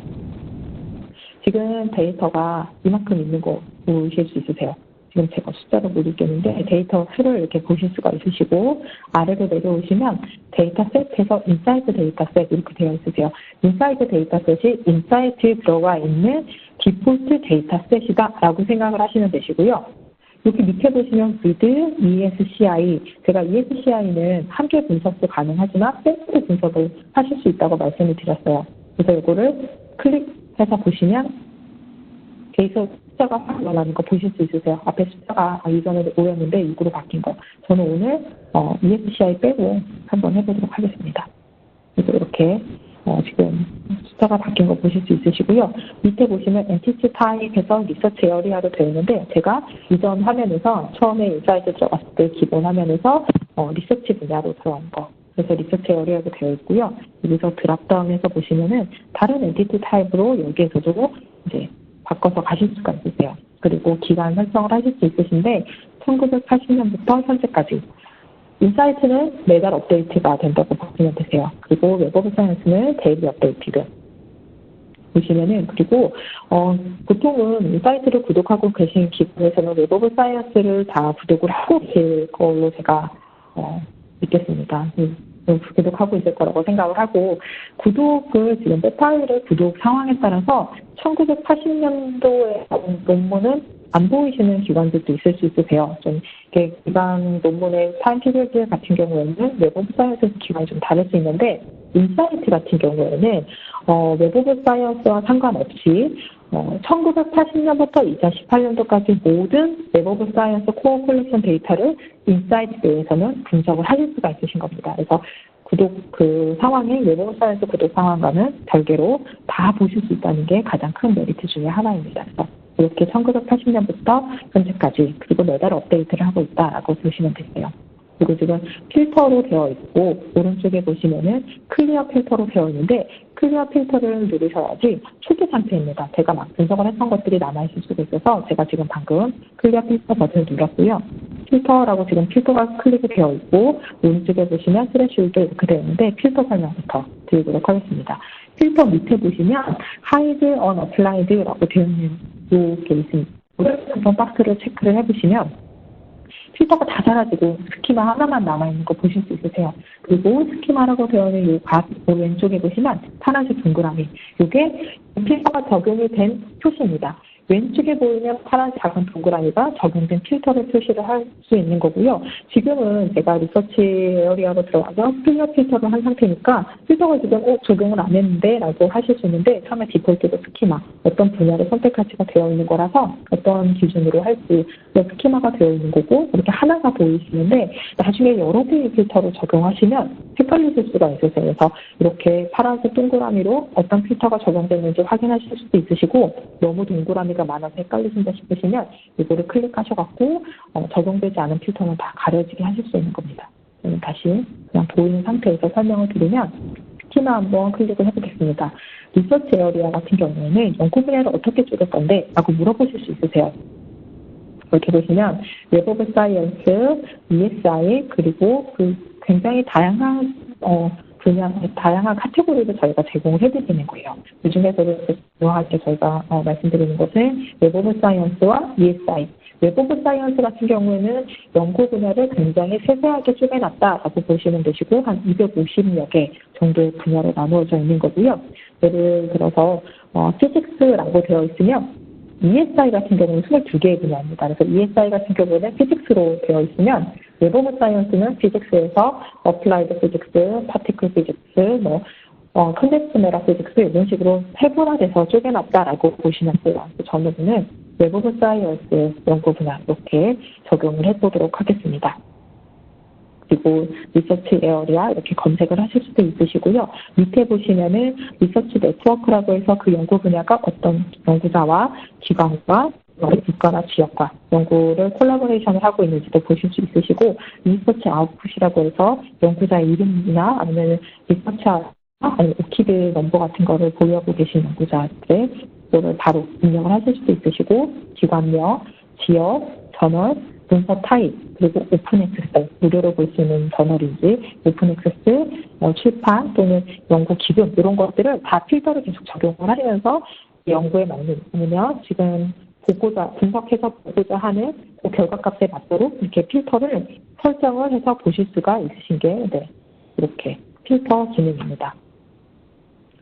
지금 데이터가 이만큼 있는 거 보실 수 있으세요? 지금 제가 숫자로 못 읽겠는데 데이터 수를 이렇게 보실 수가 있으시고, 아래로 내려오시면 데이터셋에서 인사이트 데이터셋 이렇게 되어 있으세요. 인사이트 데이터셋이 인사이트에 들어가 있는 디폴트 데이터셋이다 라고 생각을 하시면 되시고요. 여기 밑에 보시면 with ESCI, 제가 ESCI는 함께 분석도 가능하지만 셀프 분석을 하실 수 있다고 말씀을 드렸어요. 그래서 이거를 클릭해서 보시면 데이터 숫자가 확 늘어나는 거 보실 수 있으세요. 앞에 숫자가 이전에 5였는데 6으로 바뀐 거. 저는 오늘 ESCI 빼고 한번 해보도록 하겠습니다. 그래서 이렇게 지금 숫자가 바뀐 거 보실 수 있으시고요. 밑에 보시면 엔티티 타입에서 리서치 에어리아로 되어 있는데, 제가 이전 화면에서 처음에 인사이트 들어갔을 때 기본 화면에서 리서치 분야로 들어간 거. 그래서 리서치 에어리아로 되어 있고요. 여기서 드랍다운해서 보시면은 다른 엔티티 타입으로 여기에서도 이제 바꿔서 가실 수가 있으세요. 그리고 기간 설정을 하실 수 있으신데 1980년부터 현재까지 인사이트는 매달 업데이트가 된다고 보시면 되세요. 그리고 웹 오브 사이언스는 데일리 업데이트를 보시면은, 그리고 보통은 인사이트를 구독하고 계신 기관에서는 웹 오브 사이언스를 다 구독을 하고 계실 걸로 제가 믿겠습니다. 구독하고 있을 거라고 생각을 하고, 구독을 지금 파일의 구독 상황에 따라서 1980년도에 나온 논문은 안 보이시는 기관들도 있을 수 있으세요. 좀 이렇게 기관 논문의 타임 피리어드 같은 경우에는 웹 오브 사이언스 기관이 좀 다를 수 있는데, 인사이트 같은 경우에는 웹 오브 사이언스와 상관없이 1980년부터 2018년도까지 모든 웹 오브 사이언스 코어 컬렉션 데이터를 인사이트 내에서는 분석을 하실 수가 있으신 겁니다. 그래서 구독 그 상황이 웹 오브 사이언스 구독 상황과는 별개로 다 보실 수 있다는 게 가장 큰 메리트 중에 하나입니다. 그래서 이렇게 1980년부터 현재까지, 그리고 매달 업데이트를 하고 있다라고 보시면 되세요. 그리고 지금 필터로 되어 있고, 오른쪽에 보시면은 클리어 필터로 되어 있는데, 클리어 필터를 누르셔야지 초기 상태입니다. 제가 막 분석을 했던 것들이 남아있을 수도 있어서 제가 지금 방금 클리어 필터 버튼을 눌렀고요. 필터라고 지금 필터가 클릭이 되어 있고, 오른쪽에 보시면 스레시홀드 이렇게 되어 있는데, 필터 설명부터 드리도록 하겠습니다. 필터 밑에 보시면 hide unapplied라고 되어 있는 이게 있습니다. 한번 박스를 체크를 해보시면 필터가 다 사라지고 스키마 하나만 남아있는 거 보실 수 있으세요. 그리고 스키마라고 되어 있는 이 왼쪽에 보시면 파란색 동그라미, 이게 필터가 적용이 된 표시입니다. 왼쪽에 보이는 파란 작은 동그라미가 적용된 필터를 표시를 할 수 있는 거고요. 지금은 제가 리서치 에어리아로 들어가서 클리어 필터를 한 상태니까 필터가 지금 적용을 안 했는데 라고 하실 수 있는데, 처음에 디폴트도 스키마, 어떤 분야를 선택할지가 되어 있는 거라서 어떤 기준으로 할지 스키마가 되어 있는 거고, 이렇게 하나가 보이시는데 나중에 여러 개의 필터를 적용하시면 헷갈리실 수가 있으세요. 그래서 이렇게 파란색 동그라미로 어떤 필터가 적용되는지 확인하실 수도 있으시고, 너무 동그라미가 많아서 헷갈리신다 싶으시면 이거를 클릭하셔갖고 적용되지 않은 필터는 다 가려지게 하실 수 있는 겁니다. 저는 다시 그냥 보이는 상태에서 설명을 드리면, 스키마 한번 클릭을 해보겠습니다. 리서치 에어리아 같은 경우에는 연구 분야를 어떻게 쪼갤 건데? 라고 물어보실 수 있으세요. 이렇게 보시면 웹 오브 사이언스, ESI, 그리고 그 굉장히 다양한 분야, 다양한 카테고리를 저희가 제공을 해드리는 거예요. 그 중에서도 중요하게 저희가 말씀드리는 것은 웹 오브 사이언스와 ESI. 웹 오브 사이언스 같은 경우에는 연구 분야를 굉장히 세세하게 쪼개놨다라고 보시면 되시고 한 250여 개 정도의 분야로 나누어져 있는 거고요. 예를 들어서 피직스라고 되어 있으면 ESI 같은 경우는 22개의 분야입니다. 그래서 ESI 같은 경우는 피직스로 되어 있으면 웹 오브 사이언스는 피직스에서 어플라이드 피직스, 파티클 피직스, 컨덴스 매터 피직스 이런 식으로 세분화돼서 쪼개놨다라고 보시면 돼요. 저는 웹 오브 사이언스 연구 분야 이렇게 적용을 해보도록 하겠습니다. 그리고 리서치 에어리아 이렇게 검색을 하실 수도 있으시고요. 밑에 보시면은 리서치 네트워크라고 해서 그 연구 분야가 어떤 연구자와 기관과 국가나 지역과 연구를 콜라보레이션을 하고 있는지도 보실 수 있으시고 리서치 아웃풋이라고 해서 연구자의 이름이나 아니면 리서치 아니면 오키드 넘버 같은 거를 보유하고 계신 연구자들의 그거를 바로 입력을 하실 수도 있으시고 기관명, 지역, 저널, 문서 타입, 그리고 오픈 액세스, 무료로 볼 수 있는 저널인지, 오픈 액세스, 출판 또는 연구 기금 이런 것들을 다 필터를 계속 적용을 하면서 연구에 맞는 지금 분석해서 보고자 하는 그 결과값에 맞도록 이렇게 필터를 설정을 해서 보실 수가 있으신 게 이렇게 필터 기능입니다.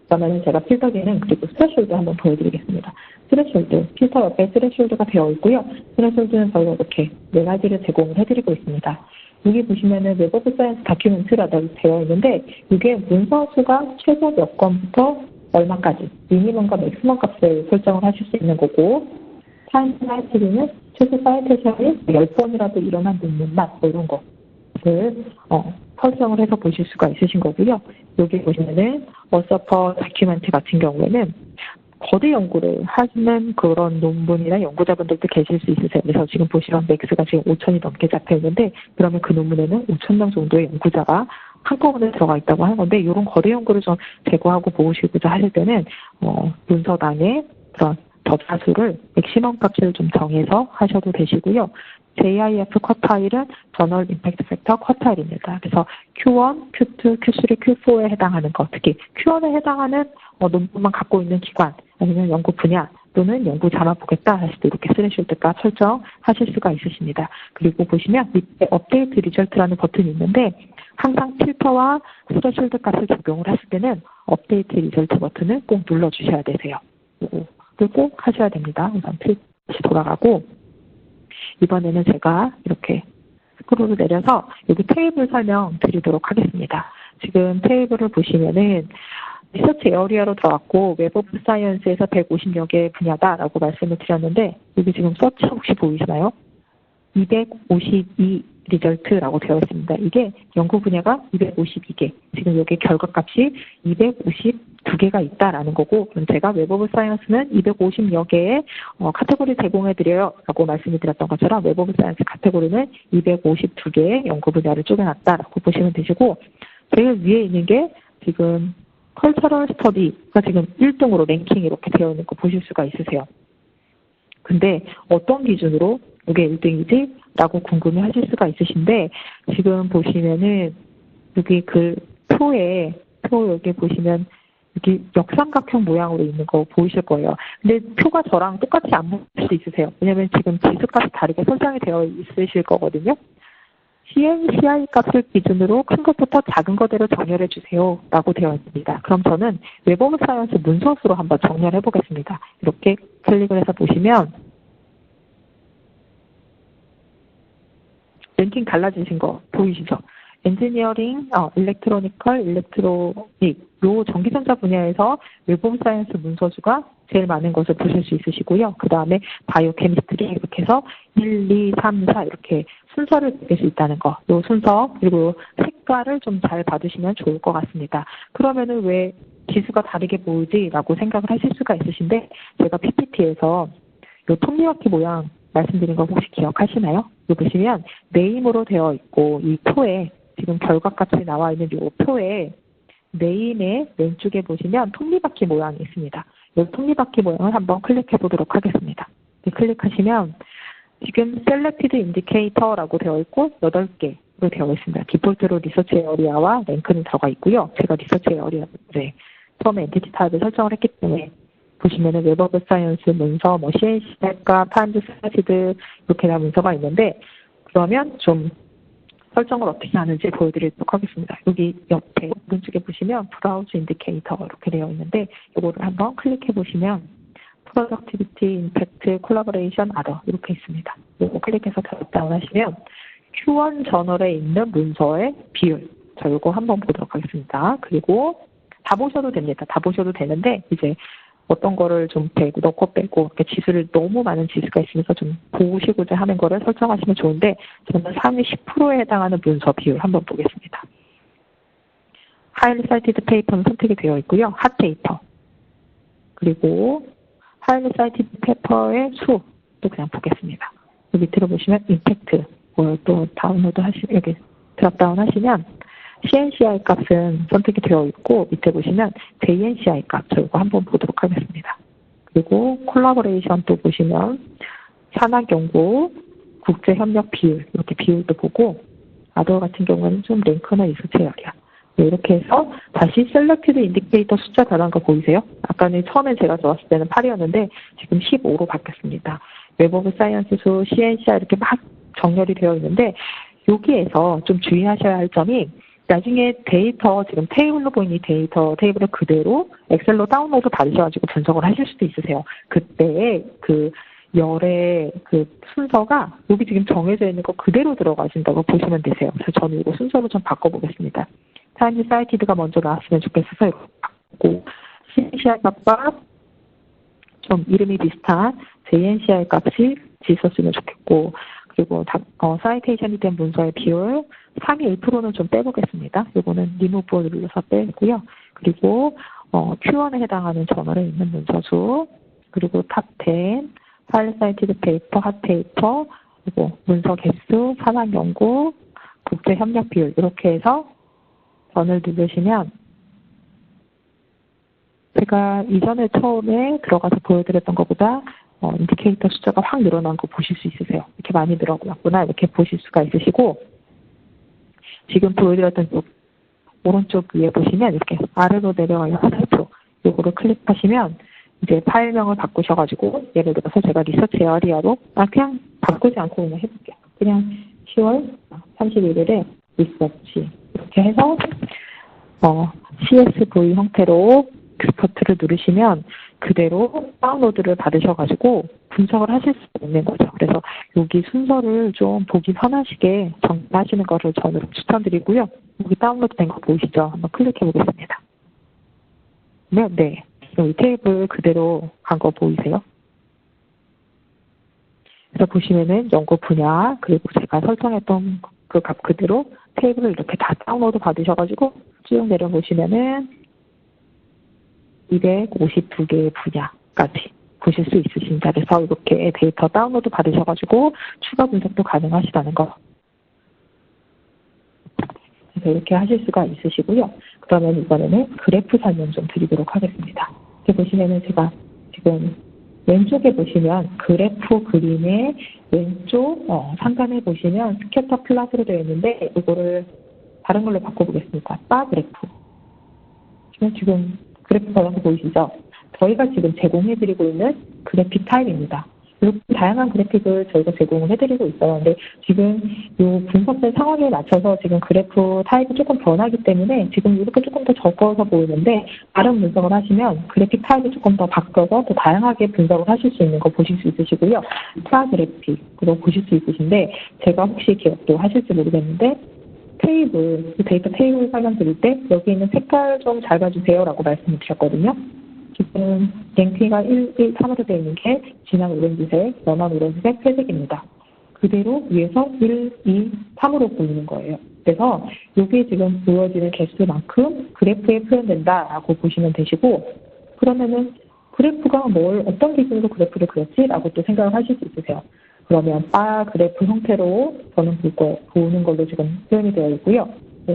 그러면 제가 필터 기능 그리고 스레숄드 한번 보여드리겠습니다. 스레숄드, 필터 옆에 스레숄드가 되어 있고요. 스레숄드는 저희가 이렇게 4가지를 제공을 해드리고 있습니다. 여기 보시면은 웹 오브 사이언스 다큐멘트라고 되어 있는데 이게 문서 수가 최소 몇 건부터 얼마까지 미니멈과 맥시멈 값을 설정을 하실 수 있는 거고 타임 사이트는 최소 사이테이션이 10번이라도 일어난 논문만 이런 것을 설정을 해서 보실 수가 있으신 거고요. 여기 보시면은 어서퍼 다큐멘트 같은 경우에는 거대 연구를 하는 그런 논문이나 연구자분들도 계실 수 있으세요. 그래서 지금 보시면 맥스가 지금 5천이 넘게 잡혀 있는데 그러면 그 논문에는 5천 명 정도의 연구자가 한꺼번에 들어가 있다고 하는 건데 이런 거대 연구를 좀 제거하고 보시고자 하실 때는 문서당의 그런 접사수를 맥시멈 값을 좀 정해서 하셔도 되시고요. JIF 쿼타일은 저널 임팩트 팩터 쿼타일입니다. 그래서 Q1, Q2, Q3, Q4에 해당하는 것, 특히 Q1에 해당하는 논문만 갖고 있는 기관, 아니면 연구 분야 또는 연구자만 보겠다 하실 때 이렇게 스레숄드값 설정하실 수가 있으십니다. 그리고 보시면 밑에 업데이트 리절트라는 버튼이 있는데 항상 필터와 스레숄드 값을 적용을 하실 때는 업데이트 리절트 버튼을 꼭 눌러주셔야 되세요. 이걸 꼭 하셔야 됩니다. 우선 다시 돌아가고 이번에는 제가 이렇게 스크롤을 내려서 여기 테이블 설명 드리도록 하겠습니다. 지금 테이블을 보시면은 리서치 에어리아로 들어왔고 웹 오브 사이언스에서 150여 개 분야다라고 말씀을 드렸는데 여기 지금 서치 혹시 보이시나요? 252 리절트라고 되어 있습니다. 이게 연구 분야가 252개, 지금 여기 결과값이 252개가 있다라는 거고, 그럼 제가 웹 오브 사이언스는 250여 개의 카테고리 제공해드려요 라고 말씀을 드렸던 것처럼 웹 오브 사이언스 카테고리는 252개의 연구 분야를 쪼개놨다라고 보시면 되시고, 제일 위에 있는 게 지금 컬처럴 스터디가 지금 1등으로 랭킹 이렇게 되어 있는 거 보실 수가 있으세요. 근데 어떤 기준으로 이게 1등이지? 라고 궁금해 하실 수가 있으신데, 지금 보시면은, 여기 표 여기 보시면, 여기 역삼각형 모양으로 있는 거 보이실 거예요. 근데 표가 저랑 똑같이 안 보일 수 있으세요. 왜냐면 지금 지수값이 다르게 설정이 되어 있으실 거거든요. CI 값을 기준으로 큰 것부터 작은 거대로 정렬해 주세요. 라고 되어 있습니다. 그럼 저는 웹 오브 사이언스 문서수로 한번 정렬해 보겠습니다. 이렇게 클릭을 해서 보시면, 랭킹 달라지신 거 보이시죠? 엔지니어링, 일렉트로닉, 요 전기전자 분야에서 웹 오브 사이언스 문서수가 제일 많은 것을 보실 수 있으시고요. 그 다음에 바이오 케미스트리 이렇게 해서 1, 2, 3, 4 이렇게 순서를 볼 수 있다는 거. 요 순서 그리고 색깔을 좀 잘 받으시면 좋을 것 같습니다. 그러면은 왜 지수가 다르게 보이지라고 생각을 하실 수가 있으신데 제가 PPT에서 요 톱니바퀴 모양 말씀드린 거 혹시 기억하시나요? 여기 보시면 네임으로 되어 있고 이 표에 지금 결과값이 나와 있는 이 표에 네임의 왼쪽에 보시면 톱니바퀴 모양이 있습니다. 이 톱니바퀴 모양을 한번 클릭해 보도록 하겠습니다. 클릭하시면 지금 Selected Indicator라고 되어 있고 8개 되어 있습니다. 디폴트로 리서치 에어리아와 랭크는 들어가 있고요. 제가 리서치 에어리아 처음에 엔티티 타입을 설정을 했기 때문에 보시면은 웹 오브 사이언스 문서, 뭐 CNC과 타임즈 스타시드 이렇게 다 문서가 있는데 그러면 좀 설정을 어떻게 하는지 보여드리도록 하겠습니다. 여기 옆에 오른쪽에 보시면 브라우즈 인디케이터 이렇게 되어 있는데 이거를 한번 클릭해 보시면 프로덕티비티, 임팩트, 콜라보레이션, 아더 이렇게 있습니다. 이거 클릭해서 드롭다운 하시면 Q1 저널에 있는 문서의 비율 자 이거 한번 보도록 하겠습니다. 그리고 다 보셔도 됩니다. 다 보셔도 되는데 이제 어떤 거를 좀 빼고 넣고 빼고 이렇게 지수를 너무 많은 지수가 있으면서 좀 보시고자 하는 거를 설정하시면 좋은데 저는 상위 10%에 해당하는 문서 비율 한번 보겠습니다. 하이리 사이티드 페이퍼는 선택이 되어 있고요. 핫 페이퍼 그리고 하이리 사이티드 페이퍼의 수도 그냥 보겠습니다. 여기 밑으로 보시면 임팩트 또 다운로드 하시면 여기 드랍다운 하시면 CNCI 값은 선택이 되어 있고 밑에 보시면 JNCI 값 저거 한번 보도록 하겠습니다. 그리고 콜라보레이션 또 보시면 산학연구, 국제협력 비율 이렇게 비율도 보고 아더 같은 경우는 좀 랭크나 리서치 에어리아 이렇게 해서 다시 셀렉티드 인디케이터 숫자 변한 거 보이세요? 아까는 처음에 제가 들어왔을 때는 8이었는데 지금 15로 바뀌었습니다. 웹 오브 사이언스 수, CNCI 이렇게 막 정렬이 되어 있는데 여기에서 좀 주의하셔야 할 점이 나중에 데이터, 지금 테이블로 보이는 이 데이터, 테이블을 그대로 엑셀로 다운로드 받으셔가지고 분석을 하실 수도 있으세요. 그때 그 열의 그 순서가 여기 지금 정해져 있는 거 그대로 들어가신다고 보시면 되세요. 그래서 저는 이거 순서로 좀 바꿔보겠습니다. 타임즈 사이티드가 먼저 나왔으면 좋겠어서 이거 바꾸고, CNCI 값과 좀 이름이 비슷한 JNCI 값이 있었으면 좋겠고, 그리고 사이테이션이 된 문서의 비율 상위 1%는 좀 빼보겠습니다. 이거는 리무브를 눌러서 빼고요. 그리고 Q1에 해당하는 저널에 있는 문서 수, 그리고 탑 10, 파일 사이티드 페이퍼, 핫 페이퍼, 그리고 문서 개수, 산학 연구, 국제 협력 비율 이렇게 해서 번을 누르시면 제가 이전에 처음에 들어가서 보여드렸던 것보다 인디케이터 숫자가 확 늘어난 거 보실 수 있으세요. 이렇게 많이 늘어났구나 이렇게 보실 수가 있으시고 지금 보여드렸던 쪽 오른쪽 위에 보시면 이렇게 아래로 내려가는 화살표 요거를 클릭하시면 이제 파일명을 바꾸셔가지고 예를 들어서 제가 리서치 에어리아로 그냥 바꾸지 않고 그냥 해볼게요. 그냥 10월 31일에 리서치 이렇게 해서 CSV 형태로 엑스포트를 누르시면 그대로 다운로드를 받으셔가지고 분석을 하실 수 있는 거죠. 그래서 여기 순서를 좀 보기 편하시게 정리하시는 거를 저는 추천드리고요. 여기 다운로드 된 거 보이시죠? 한번 클릭해 보겠습니다. 네. 여기 테이블 그대로 간 거 보이세요? 그래서 보시면은 연구 분야 그리고 제가 설정했던 그 값 그대로 테이블을 이렇게 다 다운로드 받으셔가지고 쭉 내려보시면은 252개의 분야까지 보실 수 있으십니다. 그래서 이렇게 데이터 다운로드 받으셔가지고 추가 분석도 가능하시다는 거. 그래서 이렇게 하실 수가 있으시고요. 그러면 이번에는 그래프 설명 좀 드리도록 하겠습니다. 이렇게 보시면은 제가 지금 왼쪽에 보시면 그래프 그림의 왼쪽 상단에 보시면 스캐터 플롯으로 되어 있는데 이거를 다른 걸로 바꿔보겠습니다. 바 그래프. 지금 그래프 걸어서 보이시죠? 저희가 지금 제공해드리고 있는 그래픽 타입입니다. 이렇게 다양한 그래픽을 저희가 제공을 해드리고 있어요. 근데 지금 이 분석된 상황에 맞춰서 지금 그래프 타입이 조금 변하기 때문에 지금 이렇게 조금 더 적어서 보이는데 다른 분석을 하시면 그래픽 타입이 조금 더 바꿔서 더 다양하게 분석을 하실 수 있는 거 보실 수 있으시고요. 차 그래픽으로 보실 수 있으신데 제가 혹시 기억도 하실지 모르겠는데 테이블, 데이터 테이블 설명드릴 때 여기 있는 색깔 좀 잘 봐주세요라고 말씀을 드렸거든요. 지금 랭킹가 1, 3으로 되어 있는 게 진한 오렌지색, 연한 오렌지색, 회색입니다. 그대로 위에서 1, 2, 3으로 보이는 거예요. 그래서 여기 지금 보여지는 개수만큼 그래프에 표현된다라고 보시면 되시고 그러면은 그래프가 어떤 기준으로 그래프를 그렸지라고 또 생각을 하실 수 있으세요. 그러면 바 그래프 형태로 저는 보는 걸로 지금 표현이 되어 있고요.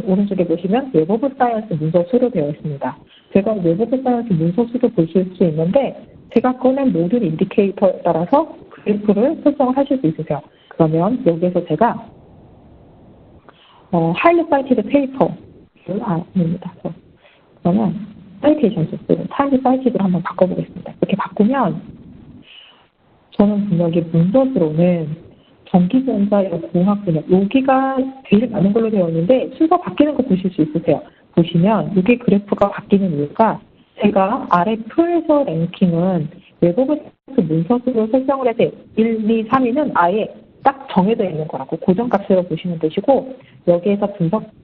오른쪽에 보시면 웹 오브 사이언스 문서 수로 되어 있습니다. 제가 웹 오브 사이언스 문서 수도 보실 수 있는데 제가 꺼낸 모든 인디케이터에 따라서 그래프를 설정을 하실 수 있으세요. 그러면 여기에서 제가 highly cited paper. 아닙니다. 그러면 citation 소스를 highly cited로 한번 바꿔보겠습니다. 이렇게 바꾸면 저는 분명히 문서으로는 전기전자의 공학 분야 여기가 제일 많은 걸로 되어 있는데 순서 바뀌는 거 보실 수 있으세요. 보시면 여기 그래프가 바뀌는 이유가 제가 아래 표에서 랭킹은 외국어 문서으로 설정을 해서 1, 2, 3위는 아예 딱 정해져 있는 거라고 고정값으로 보시면 되시고 여기에서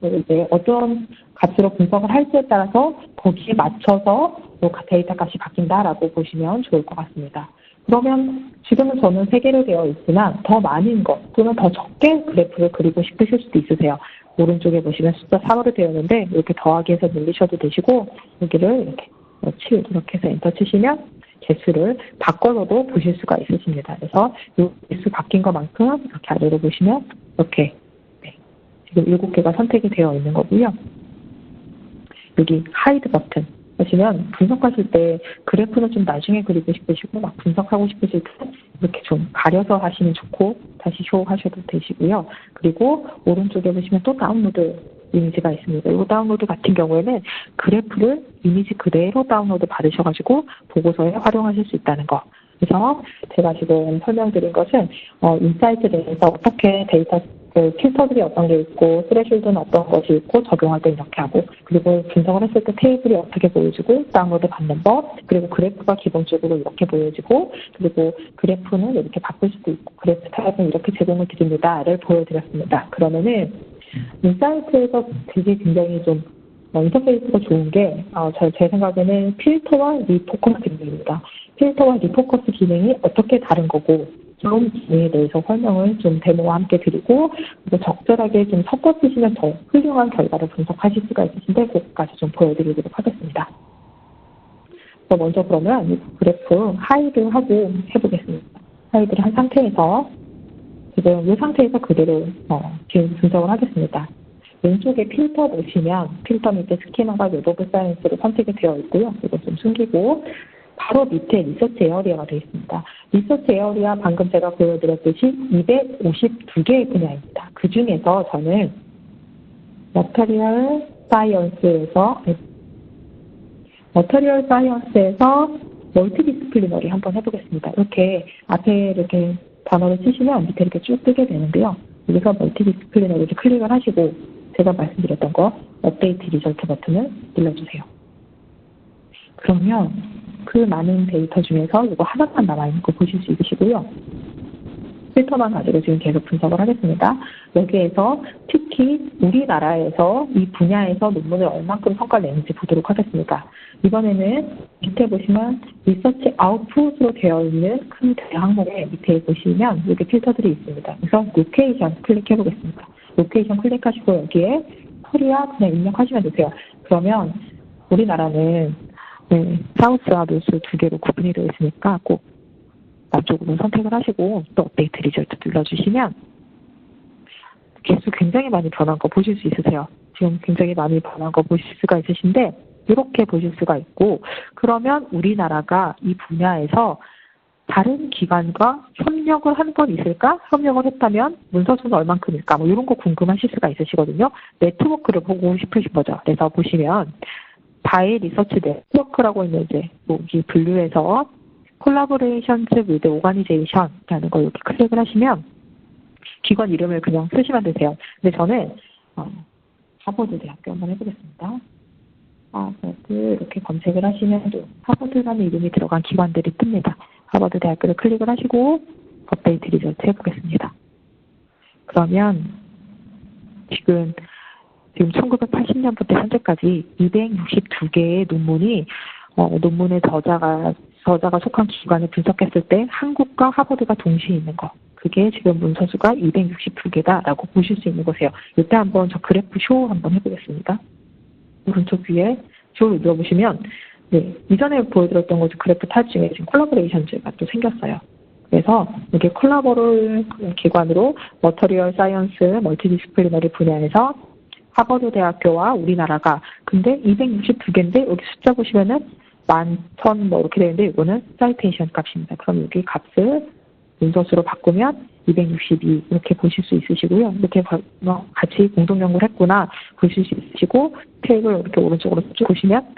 이제 어떤 값으로 분석을 할지에 따라서 거기에 맞춰서 데이터 값이 바뀐다라고 보시면 좋을 것 같습니다. 그러면 지금은 저는 3개로 되어 있지만 더 많은 것 또는 더 적게 그래프를 그리고 싶으실 수도 있으세요. 오른쪽에 보시면 숫자 3으로 되어 있는데 이렇게 더하기해서 늘리셔도 되시고 여기를 이렇게 7 이렇게 해서 엔터 치시면 개수를 바꿔서도 보실 수가 있으십니다. 그래서 이 개수 바뀐 것만큼 이렇게 아래로 보시면 이렇게 지금 7개가 선택이 되어 있는 거고요. 여기 하이드 버튼 보시면 분석하실 때 그래프는 좀 나중에 그리고 싶으시고 막 분석하고 싶으실 때 이렇게 좀 가려서 하시면 좋고 다시 쇼 하셔도 되시고요. 그리고 오른쪽에 보시면 또 다운로드 이미지가 있습니다. 이 다운로드 같은 경우에는 그래프를 이미지 그대로 다운로드 받으셔가지고 보고서에 활용하실 수 있다는 거. 그래서 제가 지금 설명드린 것은 인사이트 내에서 어떻게 데이터 필터들이 어떤 게 있고 스레실드는 어떤 것이 있고 적용할 때 이렇게 하고 그리고 분석을 했을 때 테이블이 어떻게 보여지고 다운로드 받는 법 그리고 그래프가 기본적으로 이렇게 보여지고 그리고 그래프는 이렇게 바꿀 수도 있고 그래프 타입은 이렇게 제공을 드립니다를 보여드렸습니다. 그러면은 인사이트에서 되게 굉장히 좀 인터페이스가 좋은 게 제 생각에는 필터와 리포커스 기능입니다. 필터와 리포커스 기능이 어떻게 다른 거고 이런 기능에 대해서 설명을 좀 데모와 함께 드리고 그리고 적절하게 좀 섞어 쓰시면 더 훌륭한 결과를 분석하실 수가 있으신데 그것까지 좀 보여드리도록 하겠습니다. 먼저 그러면 이 그래프 하이드하고 해보겠습니다. 하이드를 한 상태에서 지금 이 상태에서 그대로 지금 분석을 하겠습니다. 왼쪽에 필터 보시면 필터 밑에 스키마가 웹 오브 사이언스로 선택이 되어 있고요. 이거 좀 숨기고 바로 밑에 리서치 에어리아가 되어 있습니다. 리서치 에어리아 방금 제가 보여드렸듯이 252개의 분야입니다. 그 중에서 저는 머터리얼 사이언스에서 멀티디스플리너리 한번 해보겠습니다. 이렇게 앞에 이렇게 단어를 치시면 밑에 이렇게 쭉 뜨게 되는데요. 여기서 멀티디스플리너리를 클릭을 하시고 제가 말씀드렸던 거 업데이트 리절트 버튼을 눌러주세요. 그러면 그 많은 데이터 중에서 이거 하나만 남아있는 거 보실 수 있으시고요. 필터만 가지고 지금 계속 분석을 하겠습니다. 여기에서 특히 우리나라에서 이 분야에서 논문을 얼만큼 성과를 내는지 보도록 하겠습니다. 이번에는 밑에 보시면 리서치 아웃풋으로 되어 있는 큰 항목에 밑에 보시면 여기 필터들이 있습니다. 그래서 로케이션 클릭해 보겠습니다. 로케이션 클릭하시고 여기에 코리아 그냥 입력하시면 되세요. 그러면 우리나라는 사우스와 노스 두 개로 구분이 되어 있으니까 꼭 남쪽으로 선택을 하시고 또 업데이트 리절트 눌러주시면 개수 굉장히 많이 변한 거 보실 수 있으세요. 지금 굉장히 많이 변한 거 보실 수가 있으신데 이렇게 보실 수가 있고 그러면 우리나라가 이 분야에서 다른 기관과 협력을 한 번 있을까? 협력을 했다면 문서수는 얼만큼일까? 뭐 이런 거 궁금하실 수가 있으시거든요. 네트워크를 보고 싶으신 거죠. 그래서 보시면 바이 리서치 네트워크라고 있는 이제 여기 분류해서 콜라보레이션즈 위드 오가니제이션이라는 거 이렇게 클릭을 하시면 기관 이름을 그냥 쓰시면 되세요. 근데 저는 하버드 대학교 한번 해보겠습니다. 하버드 이렇게 검색을 하시면 또 하버드라는 이름이 들어간 기관들이 뜹니다. 하버드 대학교를 클릭을 하시고 업데이트 리절트 해보겠습니다. 그러면 지금 1980년부터 현재까지 262개의 논문이 논문의 저자가 속한 기관을 분석했을 때 한국과 하버드가 동시에 있는 거. 그게 지금 문서수가 262개다라고 보실 수 있는 것이에요. 이때 한번 저 그래프 쇼 한번 해보겠습니다. 오른쪽 위에 쇼를 눌러보시면 이전에 보여드렸던 것이 그래프 타입 중에 지금 콜라보레이션즈가 또 생겼어요. 그래서 여기 콜라보를 기관으로 머터리얼 사이언스 멀티디스플리너리 분야에서 하버드 대학교와 우리나라가 근데 262개인데 여기 숫자 보시면은 11,000 뭐 이렇게 되는데 이거는 사이테이션 값입니다. 그럼 여기 값을 문서수로 바꾸면 262 이렇게 보실 수 있으시고요. 이렇게 같이 공동 연구를 했구나 보실 수 있으시고 테이블 이렇게 오른쪽으로 쭉 보시면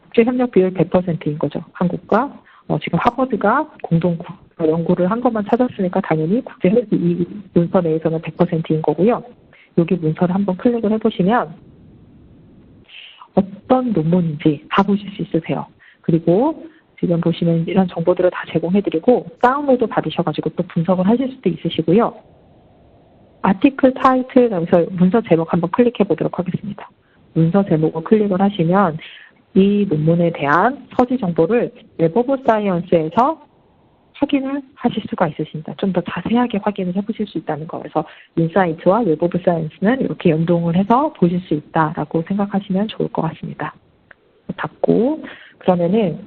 국제 협력 비율 100%인 거죠. 한국과 지금 하버드가 공동 연구를 한 것만 찾았으니까 당연히 국제 협력 이 문서 내에서는 100%인 거고요. 여기 문서를 한번 클릭을 해보시면 어떤 논문인지 다 보실 수 있으세요. 그리고 지금 보시면 이런 정보들을 다 제공해드리고 다운로드 받으셔가지고 또 분석을 하실 수도 있으시고요. 아티클 타이틀 여기서 문서 제목 한번 클릭해 보도록 하겠습니다. 문서 제목을 클릭을 하시면 이 논문에 대한 서지 정보를 웹 오브 사이언스에서 확인을 하실 수가 있으십니다. 좀 더 자세하게 확인을 해보실 수 있다는 거. 그래서 인사이트와 웹 오브 사이언스는 이렇게 연동을 해서 보실 수 있다라고 생각하시면 좋을 것 같습니다. 닫고 그러면은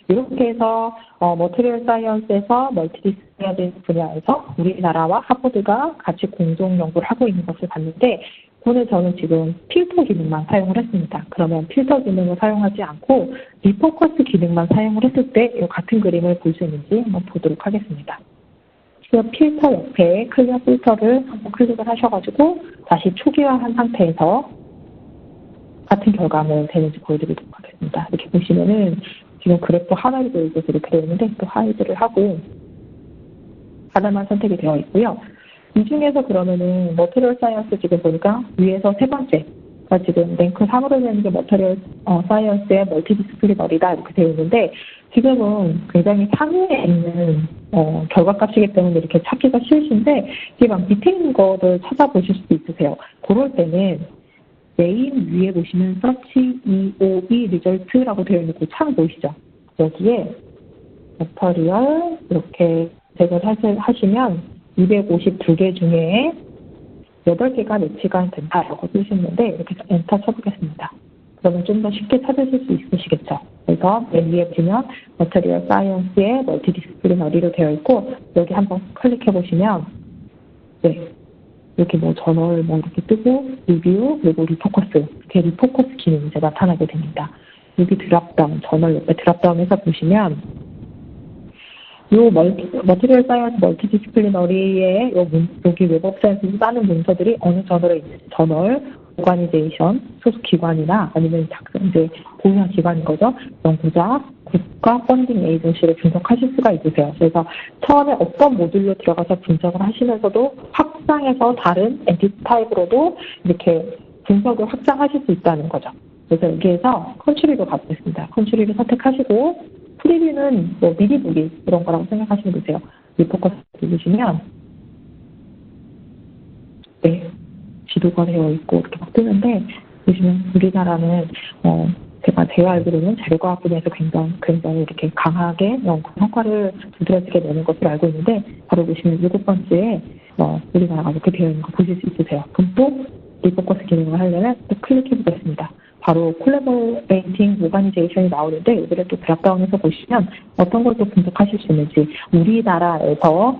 이렇게 해서 머티리얼 사이언스에서 멀티디스플리너리 분야에서 우리나라와 하버드가 같이 공동 연구를 하고 있는 것을 봤는데 오늘 저는 지금 필터 기능만 사용을 했습니다. 그러면 필터 기능을 사용하지 않고 리포커스 기능만 사용을 했을 때 이 같은 그림을 볼 수 있는지 한번 보도록 하겠습니다. 지금 필터 옆에 클리어 필터를 한번 클릭을 하셔가지고 다시 초기화한 상태에서 같은 결과물 되는지 보여드리도록 하겠습니다. 이렇게 보시면은 지금 그래프 하나를 보여줘서 이렇게 되어 있는데 또 하이드를 하고 하나만 선택이 되어 있고요. 이 중에서 그러면은 머티리얼 사이언스 지금 보니까 위에서 세 번째 그러니까 지금 랭크 3으로 되는 게 머티리얼 사이언스의 멀티디스플리너리다 이렇게 되어 있는데 지금은 굉장히 상위에 있는 결과값이기 때문에 이렇게 찾기가 쉬우신데 이게 막 밑에 있는 거를 찾아보실 수도 있으세요. 그럴 때는 메인 위에 보시면 서치 EOE 리절트라고 되어 있는 그 창 보이시죠? 여기에 머티리얼 이렇게 검색을 하시면 252개 중에 8개가 매치가 된다라고 쓰시는데 이렇게 엔터 쳐보겠습니다. 그러면 좀 더 쉽게 찾으실 수 있으시겠죠. 그래서 맨 위에 보시면 머티리얼 사이언스의 멀티디스플리너리로 되어 있고 여기 한번 클릭해 보시면 네. 이렇게 뭐 저널 뭐 이렇게 뜨고 리뷰 그리고 리포커스 이렇게 리포커스 기능이 이제 나타나게 됩니다. 여기 드랍다운 저널 옆에 드랍다운해서 보시면 요 머티리얼 사이언스 멀티디스플리너리의 여기 웹 오브 사이언스 따는 문서들이 어느 저널에 있는지 저널 오가니제이션 소속 기관이나 아니면 이제 보유한 기관인 거죠. 연구자, 국가 펀딩 에이전시를 분석하실 수가 있으세요. 그래서 처음에 어떤 모듈로 들어가서 분석을 하시면서도 확장해서 다른 엔티티 타입으로도 이렇게 분석을 확장하실 수 있다는 거죠. 그래서 여기에서 컨트리로 가보겠습니다. 컨트리를 선택하시고 프리뷰는 뭐 미리 보기 이런 거라고 생각하시면 되세요. 리포커스 누르시면 네. 지도가 되어 있고 이렇게 막 뜨는데 보시면 우리나라는 제가 알기로는 재료과학 분야에서 굉장히 이렇게 강하게 연구 성과를 두드러지게 내는 것으로 알고 있는데 바로 보시면 7번째에 우리나라가 이렇게 되어 있는 거 보실 수 있으세요. 그럼 또 리포커스 기능을 하려면 또 클릭해 보겠습니다. 바로 콜래보레이팅 오가니제이션이 나오는데 여기를 또 드랍다운해서 보시면 어떤 걸 또 분석하실 수 있는지 우리나라에서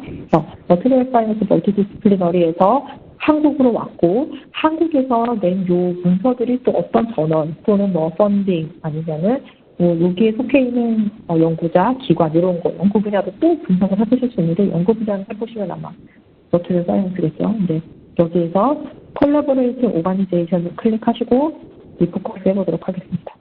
머티리얼 사이언스 멀티디스플리너리에서 한국으로 왔고 한국에서 낸 요 문서들이 또 어떤 저널 또는 뭐 펀딩 아니면은 여기에 속해 있는 연구자, 기관 이런 거 연구 분야도 또 분석을 해보실 수 있는데 연구 분야는 해보시면 아마 머티리얼 사이언스겠죠. 근데 여기에서 콜라보레이팅 오가니제이션을 클릭하시고 리포커스 해보도록 하겠습니다.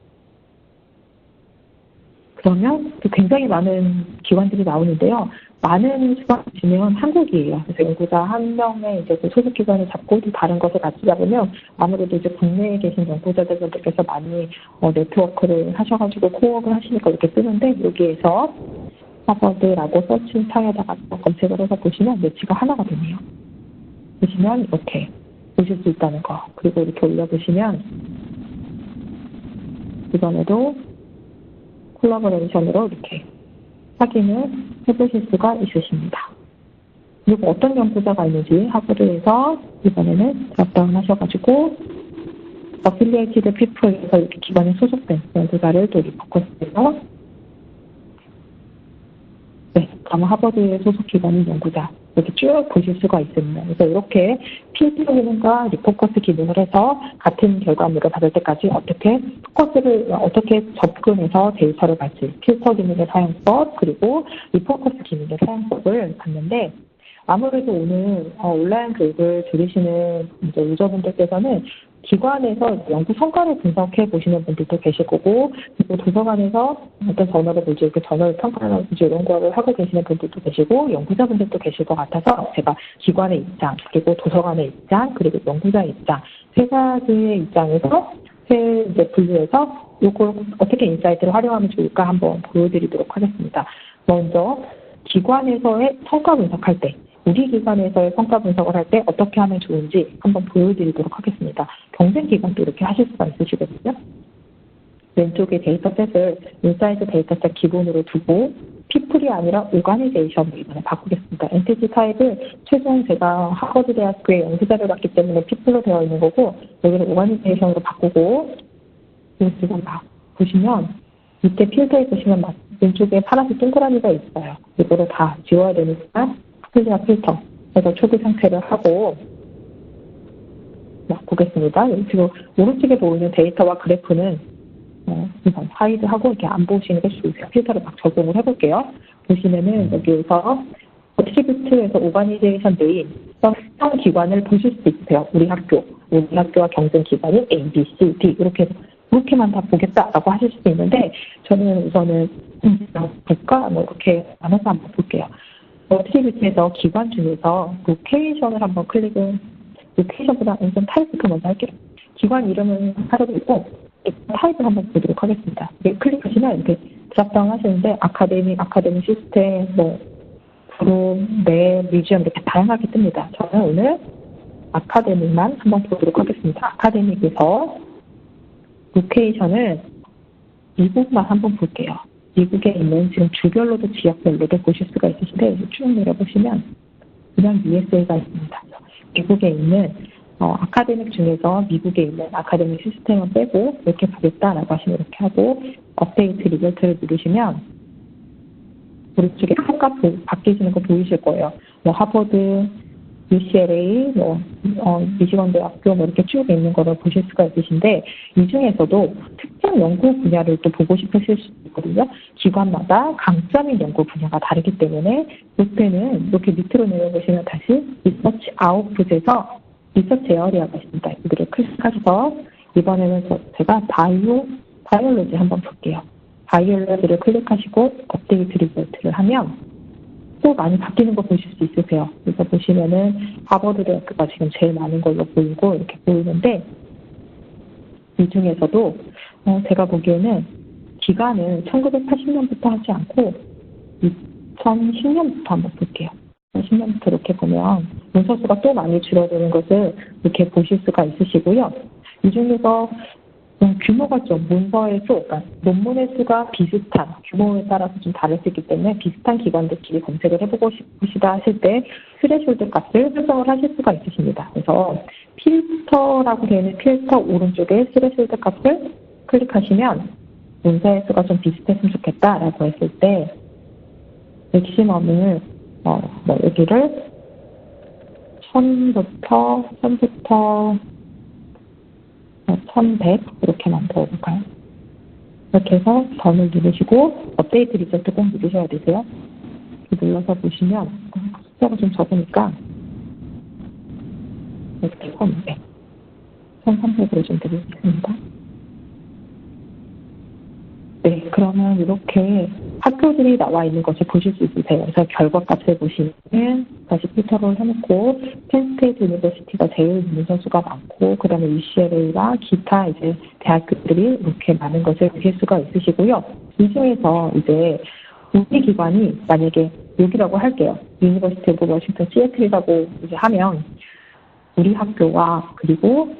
그러면 또 굉장히 많은 기관들이 나오는데요. 많은 수가 보시면 한국이에요. 그래서 연구자 한 명의 이제 그 소속 기관을 잡고 또 다른 것을 같이 잡으면 아무래도 이제 국내에 계신 연구자들께서 많이 네트워크를 하셔가지고 코어를 하시니까 이렇게 뜨는데 여기에서 하버드라고 서치 창에다가 검색을 해서 보시면 매치가 하나가 되네요. 보시면 이렇게 보실 수 있다는 거. 그리고 이렇게 올려보시면 이번에도 콜라보레이션으로 이렇게 확인을 해보실 수가 있으십니다. 그리고 어떤 연구자가 있는지 하버드에서 이번에는 드랍다운 하셔가지고 어필리에이티드 피플에서 이렇게 기관에 소속된 연구자를 또 리포커스해서 그다음에 하버드의 소속 기관인 연구자 이렇게 쭉 보실 수가 있습니다. 그래서 이렇게 필터 기능과 리포커스 기능을 해서 같은 결과물을 받을 때까지 어떻게 포커스를 어떻게 접근해서 데이터를 받지 필터 기능의 사용법 그리고 리포커스 기능의 사용법을 봤는데 아무래도 오늘 온라인 교육을 들으시는 이제 유저분들께서는 기관에서 연구 성과를 분석해 보시는 분들도 계실 거고, 그리고 도서관에서 어떤 저널을 보지, 그 저널 평가나 보지 이런 거를 하고 계시는 분들도 계시고, 연구자분들도 계실 것 같아서 제가 기관의 입장, 그리고 도서관의 입장, 그리고 연구자의 입장, 세 가지의 입장에서 이제 분류해서 이걸 어떻게 인사이트를 활용하면 좋을까 한번 보여드리도록 하겠습니다. 먼저 기관에서의 성과 분석할 때. 우리 기관에서의 성과 분석을 할 때 어떻게 하면 좋은지 한번 보여드리도록 하겠습니다. 경쟁 기관도 이렇게 하실 수가 있으시거든요. 왼쪽에 데이터셋을 인사이트 데이터셋 기본으로 두고 피플이 아니라 오가니제이션으로 이번에 바꾸겠습니다. 엔티티 타입을 최종 제가 하버드 대학교의 연구자를 받기 때문에 피플로 되어 있는 거고 여기는 오가니제이션으로 바꾸고 지금 막 보시면 밑에 필터에 보시면 왼쪽에 파란색 동그라미가 있어요. 이거를 다 지워야 되니까 클리어 필터 그래서 초기 상태를 하고 보겠습니다. 지금 오른쪽에 보이는 데이터와 그래프는 우선 하이드하고 이렇게 안 보시는 게 좋으세요. 필터를 막 적용을 해볼게요. 보시면은 여기에서 어트리뷰트에서 오가니제이션 내인 특정 기관을 보실 수 있으세요. 우리 학교와 경쟁 기관이 A, B, C, D 이렇게 해서 그렇게만 다 보겠다라고 하실 수도 있는데 저는 우선은 볼까 이렇게 나눠서 한번 볼게요. 어트리뷰트에서 기관 중에서 로케이션을 한번 로케이션보다 우선 타입부터 먼저 할게요. 기관 이름은 하려고 있고 타입을 한번 보도록 하겠습니다. 클릭하시면 이렇게 드랍다운 하시는데 아카데믹 시스템, 그룹, 뮤지엄 이렇게 다양하게 뜹니다. 저는 오늘 아카데믹만 한번 보도록 하겠습니다. 아카데믹에서 로케이션을 미국만 한번 볼게요. 미국에 있는 지금 주별로도 지역별로도 보실 수가 있으신데 쭉 내려보시면 그냥 USA가 있습니다. 미국에 있는 아카데믹 중에서 미국에 있는 아카데믹 시스템을 빼고 이렇게 보겠다라고 하시면 이렇게 하고 업데이트 리저트를 누르시면 오른쪽에 성과 바뀌시는 거 보이실 거예요. 하버드, UCLA, 미시건 대학교 이렇게 쭉 있는 거를 보실 수가 있으신데 이 중에서도 특정 연구 분야를 또 보고 싶으실 수 있거든요. 기관마다 강점인 연구 분야가 다르기 때문에 이때는 이렇게 밑으로 내려보시면 다시 리서치 아웃풋에서 리서치 에어리아가 있습니다. 이들을 클릭하셔서 이번에는 제가 바이올로지 한번 볼게요. 바이올로지를 클릭하시고 업데이트 리저트를 하면 또 많이 바뀌는 거 보실 수 있으세요. 그래서 보시면은 하버드 대학교가 지금 제일 많은 걸로 보이고 이렇게 보이는데 이 중에서도 제가 보기에는 기간은 1980년부터 하지 않고 2010년부터 한번 볼게요. 2010년부터 이렇게 보면 문서수가 또 많이 줄어드는 것을 이렇게 보실 수가 있으시고요. 이 중에서 규모가 좀 문서의 수, 그러니까 논문의 수가 비슷한 규모에 따라서 좀 다를 수 있기 때문에 비슷한 기관들끼리 검색을 해보고 싶으시다 하실 때 스레숄드 값을 설정을 하실 수가 있으십니다. 그래서 필터라고 되어 있는 필터 오른쪽에 스레숄드 값을 클릭하시면 문서의 수가 좀 비슷했으면 좋겠다라고 했을 때 맥시멈을 여기를 1000부터 1100 이렇게 만들어 볼까요? 이렇게 해서 던을 누르시고 업데이트 리저트 꼭 누르셔야 되세요. 이렇게 눌러서 보시면 숫자가 좀 적으니까 이렇게 1200 1300으로 좀 드리겠습니다. 네, 그러면 이렇게 학교들이 나와 있는 것을 보실 수 있으세요. 그래서 결과값을 보시면 다시 필터를 해놓고 펜스테이트 유니버시티가 제일 문서수가 많고 그 다음에 UCLA와 기타 이제 대학교들이 이렇게 많은 것을 보실 수가 있으시고요. 이 중에서 이제 우리 기관이 만약에 여기라고 할게요. 유니버시티 오브 워싱턴 시애틀이라고 이제 하면 우리 학교와 그리고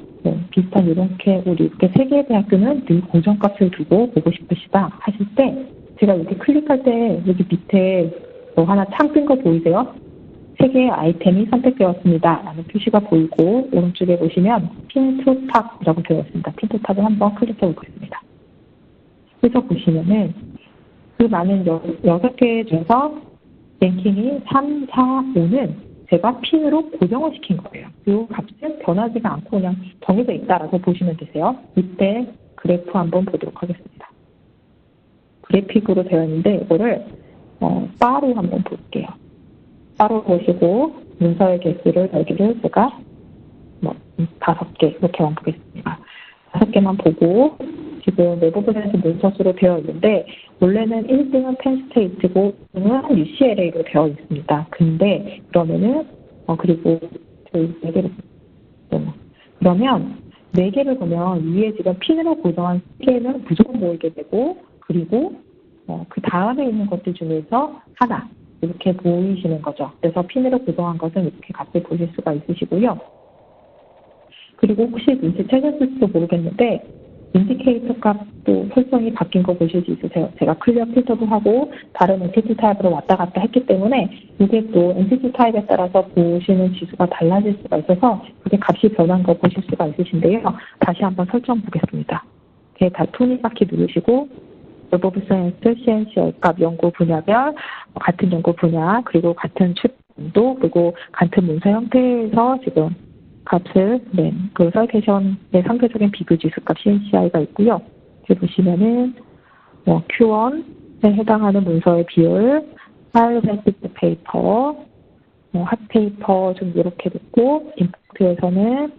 비슷한 이렇게 우리 이렇게 세 개의 대학교는 늘 고정값을 두고 보고 싶으시다 하실 때 제가 이렇게 클릭할 때 여기 밑에 하나 창 뜬 거 보이세요? 세 개의 아이템이 선택되었습니다 라는 표시가 보이고 오른쪽에 보시면 핀 투 탑이라고 되어 있습니다. 핀 투 탑을 한번 클릭해 보겠습니다. 그래서 보시면은 그 많은 6개 중에서 랭킹이 3, 4, 5는 제가 핀으로 고정을 시킨 거예요. 이 값은 변하지가 않고 그냥 정해져 있다라고 보시면 되세요. 이때 그래프 한번 보도록 하겠습니다. 그래픽으로 되어 있는데 이거를 바로 한번 볼게요. 바로 보시고 문서의 개수를 여기를 제가 5개 이렇게만 보겠습니다. 5개만 보고 지금 웹오브센스 문서수로 되어 있는데 원래는 1등은 펜스테이트고 2등은 UCLA로 되어 있습니다. 근데 그러면은 그리고 저희 4개를 그러면 4개를 보면 위에 지금 핀으로 고정한 3개는 무조건 보이게 되고 그리고 그 다음에 있는 것들 중에서 하나 이렇게 보이시는 거죠. 그래서 핀으로 고정한 것은 이렇게 값을 보실 수가 있으시고요. 그리고 혹시 눈치채셨을지도 모르겠는데 인디케이터 값도 설정이 바뀐 거 보실 수 있으세요. 제가 클리어 필터도 하고 다른 엔티티 타입으로 왔다 갔다 했기 때문에 이게 또 엔티티 타입에 따라서 보시는 지수가 달라질 수가 있어서 그게 값이 변한 거 보실 수가 있으신데요. 다시 한번 설정 보겠습니다. 이렇게 다 토니바퀴 누르시고 웹오브사이언스 CNC의 값 연구 분야별 같은 연구 분야 그리고 같은 출도 그리고 같은 문서 형태에서 지금 값을 그 사이테이션의 상대적인 비교 지수값 CNCI가 있고요. 여기 보시면은 Q1에 해당하는 문서의 비율, 파일 센시티브 페이퍼, 핫페이퍼 좀 이렇게 됐고 임포트에서는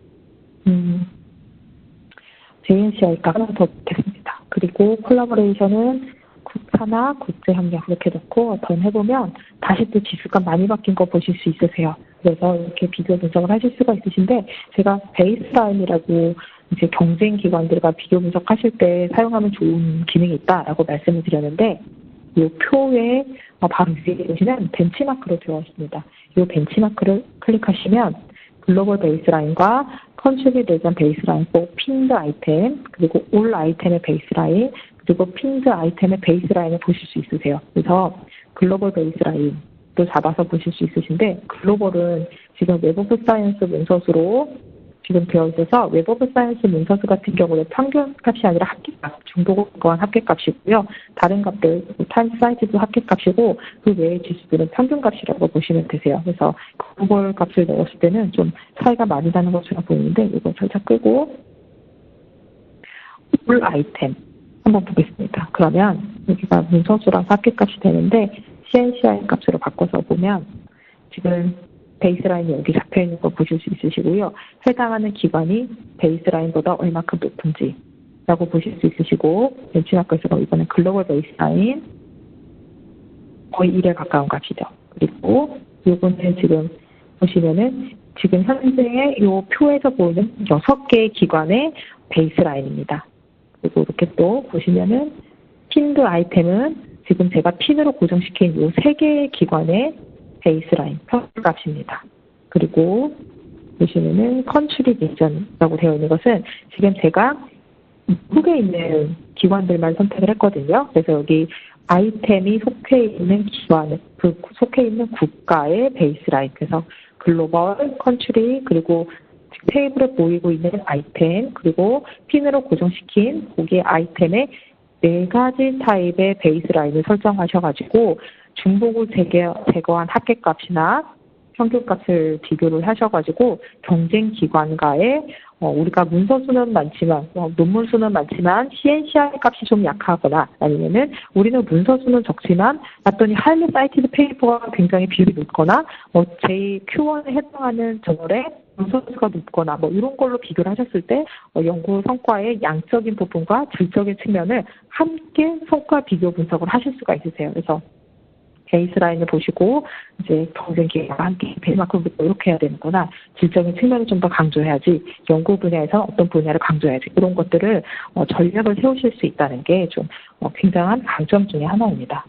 JNCI가 하나 더 됐습니다. 그리고 콜라보레이션은 국산화, 국제협력 이렇게 넣고 해보면 다시 또 지수가 많이 바뀐 거 보실 수 있으세요. 그래서 이렇게 비교 분석을 하실 수가 있으신데 제가 베이스라인이라고 이제 경쟁 기관들과 비교 분석하실 때 사용하면 좋은 기능이 있다라고 말씀을 드렸는데 이 표에 바로 위에 보시면 벤치마크로 되어 있습니다. 이 벤치마크를 클릭하시면 글로벌 베이스라인과 컨트리뷰션 베이스라인, 꼭 핀드 아이템, 그리고 올 아이템의 베이스라인, 그리고 핀드 아이템의 베이스라인을 보실 수 있으세요. 그래서 글로벌 베이스라인도 잡아서 보실 수 있으신데 글로벌은 지금 웹 오브 사이언스 문서수로 지금 되어 있어서 웹 오브 사이언스 문서수 같은 경우는 평균 값이 아니라 합계값, 중복을 거한 합계값이고요. 다른 값들, 타임 사이즈도 합계값이고 그 외의 지수들은 평균값이라고 보시면 되세요. 그래서 글로벌 값을 넣었을 때는 좀 차이가 많이 나는 것처럼 보이는데 이거 살짝 끄고 올 아이템 한번 보겠습니다. 그러면 여기가 문서수라서 합계값이 되는데 CNCI 값으로 바꿔서 보면 지금 베이스라인이 여기 잡혀있는 거 보실 수 있으시고요. 해당하는 기관이 베이스라인보다 얼마큼 높은지라고 보실 수 있으시고 벤치마크에서 이번엔 글로벌 베이스라인 거의 1에 가까운 값이죠. 그리고 이거는 지금 보시면은 지금 현재의 이 표에서 보이는 6개의 기관의 베이스라인입니다. 그리고 이렇게 또 보시면은 핀드 아이템은 지금 제가 핀으로 고정시킨 이 3개의 기관의 베이스라인 평균값입니다. 그리고 보시면은 컨트리 리전이라고 되어 있는 것은 지금 제가 속에 있는 기관들만 선택을 했거든요. 그래서 여기 아이템이 속해 있는 기관, 그 속해 있는 국가의 베이스라인. 그래서 글로벌, 컨트리, 그리고 테이블에 보이고 있는 아이템, 그리고 핀으로 고정시킨 거기에 아이템의 4가지 타입의 베이스라인을 설정하셔가지고 중복을 제거한 합계값이나 평균값을 비교를 하셔가지고 경쟁 기관과의 우리가 문서 수는 많지만 논문 수는 많지만 CNCI 값이 좀 약하거나 아니면은 우리는 문서 수는 적지만 봤더니 하이리 사이티드 페이퍼가 굉장히 비율이 높거나 JQ1에 해당하는 저널의 문서 수가 높거나 이런 걸로 비교를 하셨을 때 연구 성과의 양적인 부분과 질적인 측면을 함께 성과 비교 분석을 하실 수가 있으세요. 그래서 베이스라인을 보시고 이제 경쟁 기회가 함께 벤치마크부터 이렇게 해야 되는구나. 질적인 측면을 좀 더 강조해야지. 연구 분야에서 어떤 분야를 강조해야지. 이런 것들을 전략을 세우실 수 있다는 게 좀 굉장한 강점 중에 하나입니다.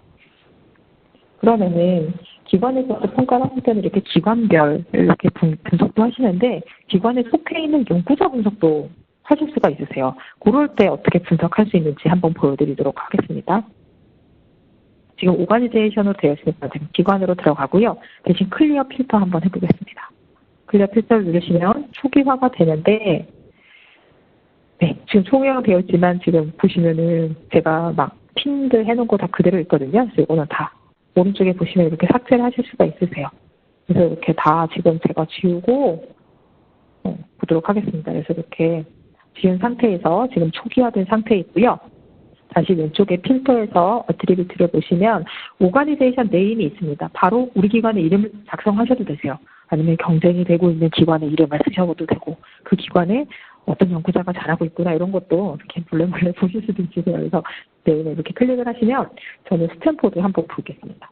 그러면은 기관에서 평가를 하실 때는 이렇게 기관별 이렇게 분석도 하시는데 기관에 속해 있는 연구자 분석도 하실 수가 있으세요. 그럴 때 어떻게 분석할 수 있는지 한번 보여드리도록 하겠습니다. 지금 오가니제이션으로 되어 있으니까 지금 기관으로 들어가고요. 대신 클리어 필터 한번 해보겠습니다. 클리어 필터를 누르시면 초기화가 되는데 네, 지금 초기화가 되어 있지만 지금 보시면은 제가 막 핀드 해놓은 거 다 그대로 있거든요. 그래서 이거는 다 오른쪽에 보시면 이렇게 삭제를 하실 수가 있으세요. 그래서 이렇게 다 지금 제가 지우고 보도록 하겠습니다. 그래서 이렇게 지운 상태에서 지금 초기화된 상태에 있고요. 다시 왼쪽에 필터에서 어트리뷰트를 보시면 오가니제이션 네임이 있습니다. 바로 우리 기관의 이름을 작성하셔도 되세요. 아니면 경쟁이 되고 있는 기관의 이름을 쓰셔도 되고 그 기관에 어떤 연구자가 잘하고 있구나 이런 것도 이렇게 몰래 보실 수도 있으세요. 그래서 네임에 이렇게 클릭을 하시면 저는 스탠포드 한번 보겠습니다.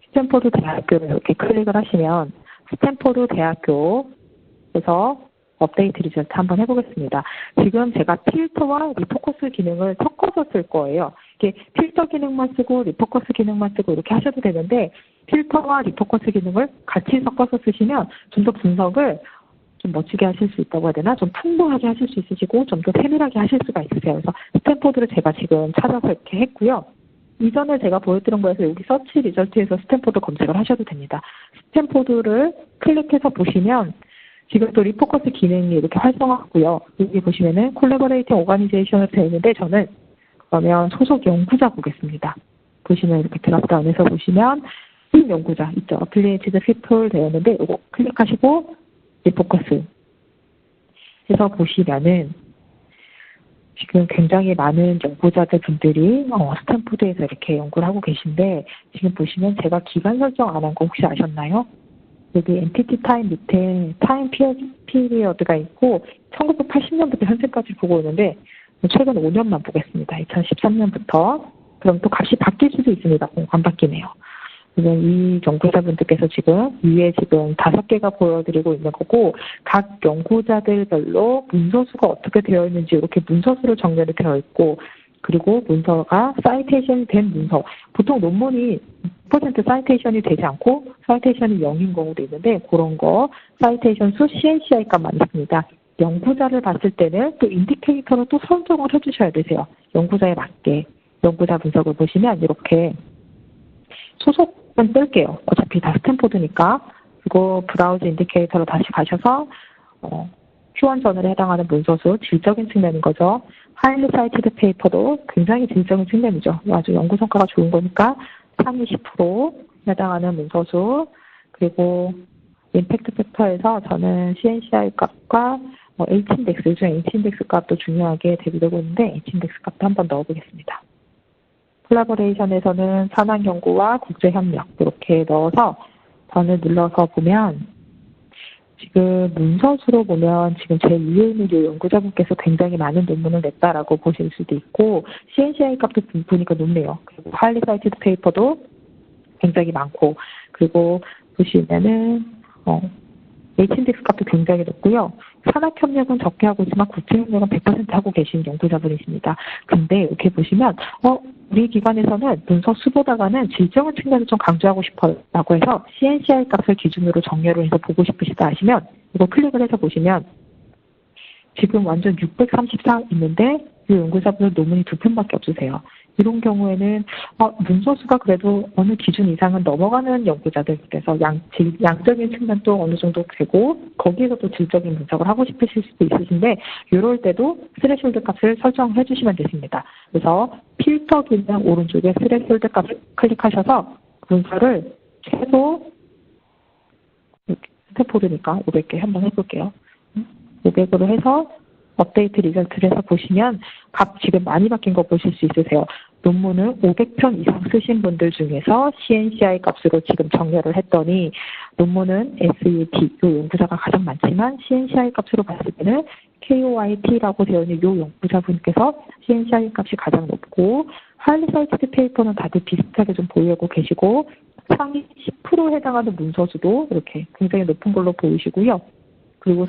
스탠포드 대학교를 이렇게 클릭을 하시면 스탠포드 대학교에서 업데이트 리전트 한번 해보겠습니다. 지금 제가 필터와 리포커스 기능을 섞어서 쓸 거예요. 이게 필터 기능만 쓰고 리포커스 기능만 쓰고 이렇게 하셔도 되는데 필터와 리포커스 기능을 같이 섞어서 쓰시면 좀 더 분석을 좀 멋지게 하실 수 있다고 해야 되나? 좀 풍부하게 하실 수 있으시고 좀 더 세밀하게 하실 수가 있으세요. 그래서 스탠포드를 제가 지금 찾아서 이렇게 했고요. 이전에 제가 보여드린 거에서 여기 서치 리절트에서 스탠포드 검색을 하셔도 됩니다. 스탠포드를 클릭해서 보시면 지금 또 리포커스 기능이 이렇게 활성화하고요. 여기 보시면은 콜래버레이팅 오가니제이션으로 되어 있는데 저는 그러면 소속 연구자 보겠습니다. 보시면 이렇게 드랍다운해서 보시면 연구자 있죠. 어플리에이티드 피플 되어 있는데 이거 클릭하시고 리포커스 해서 보시면은 지금 굉장히 많은 연구자들 분들이 스탠포드에서 이렇게 연구를 하고 계신데 지금 보시면 제가 기간 설정 안 한 거 혹시 아셨나요? 여기 엔티티 타임 밑에 타임 피리어드가 있고 1980년부터 현재까지 보고 있는데 최근 5년만 보겠습니다. 2013년부터. 그럼 또 값이 바뀔 수도 있습니다. 안 바뀌네요. 이 연구자분들께서 지금 위에 지금 5개가 보여드리고 있는 거고 각 연구자들별로 문서수가 어떻게 되어 있는지 이렇게 문서수로 정렬이 되어 있고 그리고 문서가 사이테이션이 된 문서 보통 논문이 100% 사이테이션이 되지 않고 사이테이션이 0인 경우도 있는데 그런 거 사이테이션 수 CNCI 값만 있습니다. 연구자를 봤을 때는 또 인디케이터를 또 설정을 해주셔야 되세요. 연구자에 맞게 연구자 분석을 보시면 이렇게 소속은 뺄게요. 어차피 다 스탠포드니까. 그리고 브라우즈 인디케이터로 다시 가셔서 Q1 저널에 해당하는 문서수, 질적인 측면인 거죠. 하일리 사이티드 페이퍼도 굉장히 질적인 측면이죠. 아주 연구 성과가 좋은 거니까 상위 10% 해당하는 문서수, 그리고 임팩트 팩터에서 저는 CNCI 값과 H인덱스, 요즘 H인덱스 값도 중요하게 대비되고 있는데 H인덱스 값도 한번 넣어보겠습니다. 콜라보레이션에서는 산학연구와 국제협력 이렇게 넣어서 번을 눌러서 보면 지금 문서수로 보면 지금 제 위에 있는 이 연구자분께서 굉장히 많은 논문을 냈다라고 보실 수도 있고 CNCI 값도 보니까 높네요. 그리고 하일리 사이티드 페이퍼도 굉장히 많고 그리고 보시면은 H인덱스 값도 굉장히 높고요. 산학협력은 적게 하고 있지만 국제협력은 100% 하고 계신 연구자분이십니다. 근데 이렇게 보시면 우리 기관에서는 문서 수보다가는 질적인 측면을 좀 강조하고 싶어라고 해서 CNCI 값을 기준으로 정렬을 해서 보고 싶으시다 하시면 이거 클릭을 해서 보시면 지금 완전 634 있는데 이 연구자분은 논문이 2편밖에 없으세요. 이런 경우에는 문서수가 그래도 어느 기준 이상은 넘어가는 연구자들께서 양적인 측면도 어느 정도 되고 거기에서도 질적인 분석을 하고 싶으실 수도 있으신데 이럴 때도 스레숄드 값을 설정해 주시면 되십니다. 그래서 필터 기능 오른쪽에 스레숄드 값을 클릭하셔서 문서를 최소 스탠포드니까 500개 한번 해볼게요. 500으로 해서 업데이트 리절트를 해서 보시면 값 지금 많이 바뀐 거 보실 수 있으세요. 논문을 500편 이상 쓰신 분들 중에서 CNCI 값으로 지금 정렬을 했더니 논문은 SUT, 이 연구자가 가장 많지만 CNCI 값으로 봤을 때는 KOIT라고 되어 있는 이 연구자분께서 CNCI 값이 가장 높고 하일리 사이티드 페이퍼는 다들 비슷하게 좀 보이고 계시고 상위 10% 해당하는 문서수도 이렇게 굉장히 높은 걸로 보이시고요. 그리고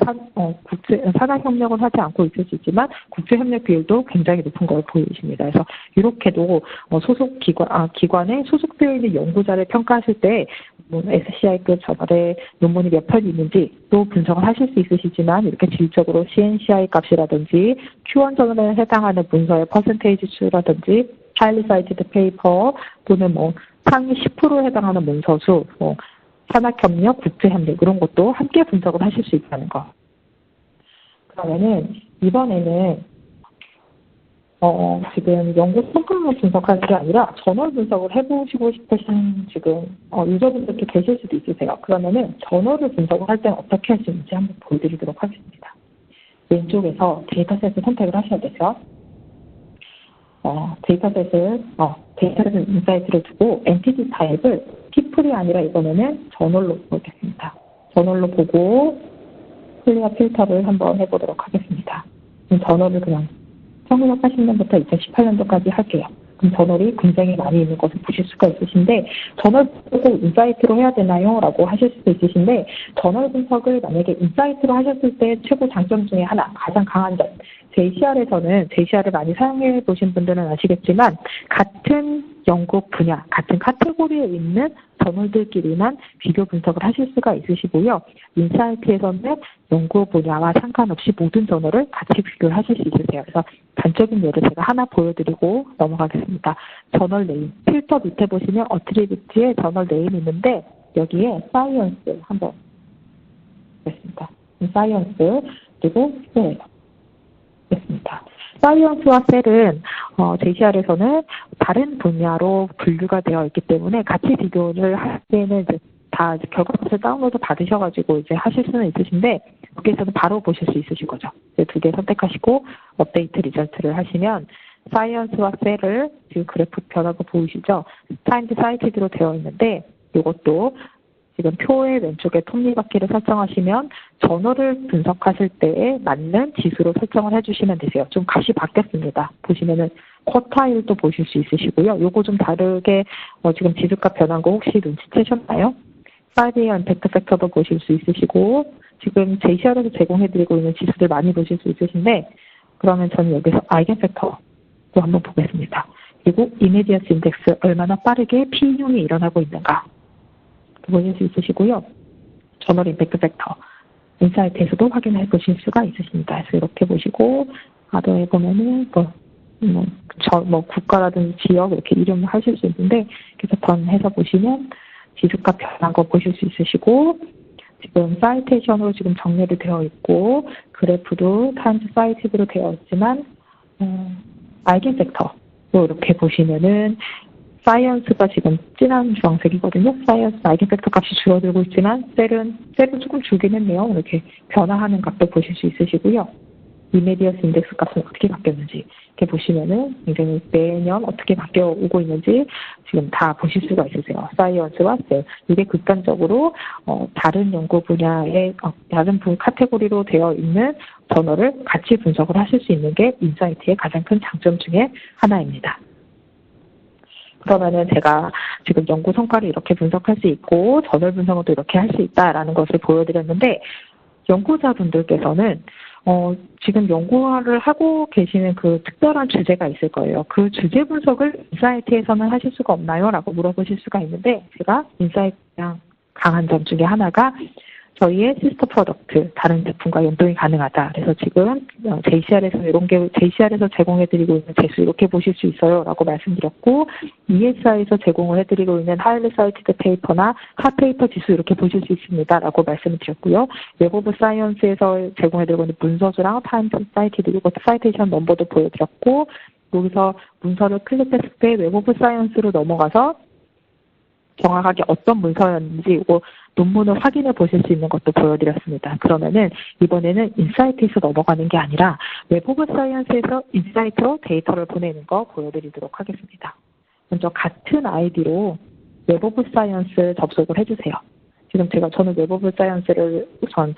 산학협력은 하지 않고 있을 수 있지만 국제협력 비율도 굉장히 높은 걸 보이십니다. 그래서 이렇게도 소속 기관에 소속되어 있는 연구자를 평가하실 때 SCI급 저널에 논문이 몇 편이 있는지 또 분석을 하실 수 있으시지만 이렇게 질적으로 CNCI 값이라든지 Q1 저널에 해당하는 문서의 퍼센테이지 수라든지 하일리 사이티드 페이퍼 또는 상위 10%에 해당하는 문서수 산학협력, 국제협력 이런 것도 함께 분석을 하실 수 있다는 거. 그러면은 이번에는 지금 연구 성과만 분석할 게 아니라 저널 분석을 해보시고 싶으신 지금 유저분들도 계실 수도 있으세요. 그러면은 저널을 분석을 할 때는 어떻게 할 수 있는지 한번 보여드리도록 하겠습니다. 왼쪽에서 데이터셋을 선택을 하셔야 되죠. 데이터셋 인사이트를 두고 엔티티 타입을 피플이 아니라 이번에는 저널로 보겠습니다. 저널로 보고 클리어 필터를 한번 해보도록 하겠습니다. 저널을 그냥 1980년부터 2018년도까지 할게요. 그럼 저널이 굉장히 많이 있는 것을 보실 수가 있으신데 저널 분석을 인사이트로 해야 되나요? 라고 하실 수도 있으신데 저널 분석을 만약에 인사이트로 하셨을 때 최고 장점 중에 하나, 가장 강한 점. JCR에서는 JCR을 많이 사용해 보신 분들은 아시겠지만 같은 연구 분야, 같은 카테고리에 있는 저널들끼리만 비교 분석을 하실 수가 있으시고요. 인사이트에서는 연구 분야와 상관없이 모든 저널을 같이 비교를 하실 수 있으세요. 그래서 단적인 예를 제가 하나 보여드리고 넘어가겠습니다. 저널 네임, 필터 밑에 보시면 어트리뷰트에 저널 네임이 있는데 여기에 사이언스 한번 보겠습니다. 사이언스 그리고 셀 됐습니다. 사이언스와 셀은 JCR에서는 다른 분야로 분류가 되어 있기 때문에 같이 비교를 할 때는 이제 다 결과값을 다운로드 받으셔가지고 이제 하실 수는 있으신데 여기에서는 바로 보실 수 있으실 거죠. 두 개 선택하시고 업데이트 리절트를 하시면 사이언스와 셀을 지금 그래프 변화가 보이시죠? 타임드 사이티드로 되어 있는데 이것도 지금 표의 왼쪽에 톱니바퀴를 설정하시면 저널을 분석하실 때에 맞는 지수로 설정을 해주시면 되세요. 좀 값이 바뀌었습니다. 보시면은 쿼타일도 보실 수 있으시고요. 요거 좀 다르게 지금 지수값 변한 거 혹시 눈치채셨나요? 5year 임팩트 팩터도 보실 수 있으시고 지금 JCR에서 제공해드리고 있는 지수들 많이 보실 수 있으신데 그러면 저는 여기서 아이겐 팩터도 한번 보겠습니다. 그리고 이미디어스 인덱스 얼마나 빠르게 P이용이 일어나고 있는가 보실 수 있으시고요. 저널 임팩트 팩터 인사이트에서도 확인해 보실 수가 있으십니다. 그래서 이렇게 보시고 아더에 보면은 국가라든지 지역 이렇게 이름을 하실 수 있는데 그래서 번해서 보시면 지수값 변한 거 보실 수 있으시고 지금 사이테이션으로 지금 정리를 되어 있고 그래프도 타임즈 사이티드로 되어 있지만 아이겐 팩터로 이렇게 보시면은 사이언스가 지금 진한 주황색이거든요. 사이언스 아이겐 팩터 값이 줄어들고 있지만 셀은 조금 줄긴 했네요. 이렇게 변화하는 값도 보실 수 있으시고요. 이메디어스 인덱스 값은 어떻게 바뀌었는지 이렇게 보시면은 굉장히 매년 어떻게 바뀌어 오고 있는지 지금 다 보실 수가 있으세요. 사이언스와 셀. 이게 극단적으로 다른 연구 분야의 다른 카테고리로 되어 있는 저널을 같이 분석을 하실 수 있는 게 인사이트의 가장 큰 장점 중에 하나입니다. 그러면은 제가 지금 연구 성과를 이렇게 분석할 수 있고 저널 분석은 또 이렇게 할 수 있다라는 것을 보여드렸는데 연구자분들께서는 지금 연구를 하고 계시는 그 특별한 주제가 있을 거예요. 그 주제 분석을 인사이트에서는 하실 수가 없나요? 라고 물어보실 수가 있는데 제가 인사이트랑 강한 점 중에 하나가 저희의 시스터 프로덕트, 다른 제품과 연동이 가능하다. 그래서 지금 JCR에서 제공해드리고 있는 재수 이렇게 보실 수 있어요. 라고 말씀드렸고, ESI에서 제공을 해드리고 있는 하이리 사이티드 페이퍼나 핫페이퍼 지수 이렇게 보실 수 있습니다. 라고 말씀을 드렸고요. 웹 오브 사이언스에서 제공해드리고 있는 문서수랑 타임즈 사이티드 이것도 사이테이션 넘버도 보여드렸고, 여기서 문서를 클릭했을 때 웹 오브 사이언스로 넘어가서 정확하게 어떤 문서였는지 이거 논문을 확인해 보실 수 있는 것도 보여드렸습니다. 그러면은 이번에는 인사이트에서 넘어가는 게 아니라 웹 오브 사이언스에서 인사이트로 데이터를 보내는 거 보여드리도록 하겠습니다. 먼저 같은 아이디로 웹 오브 사이언스 접속을 해주세요. 지금 저는 웹 오브 사이언스를 우선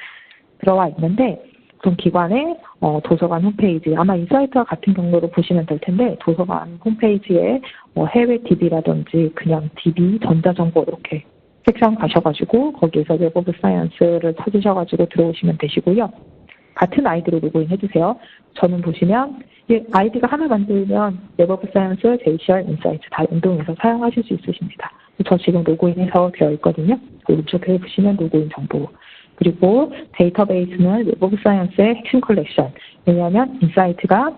들어와 있는데 그럼 기관의 도서관 홈페이지 아마 인사이트와 같은 경로로 보시면 될 텐데 도서관 홈페이지에 해외 DB라든지 그냥 DB 전자정보 이렇게 섹션 가셔가지고 거기에서 웹 오브 사이언스를 찾으셔가지고 들어오시면 되시고요. 같은 아이디로 로그인 해주세요. 저는 보시면 아이디가 하나 만들면 웹 오브 사이언스, JCR, 인사이트 다 연동해서 사용하실 수 있으십니다. 저 지금 로그인해서 되어 있거든요. 오른쪽에 보시면 로그인 정보. 그리고 데이터베이스는 웹 오브 사이언스의 핵심 컬렉션. 왜냐하면 인사이트가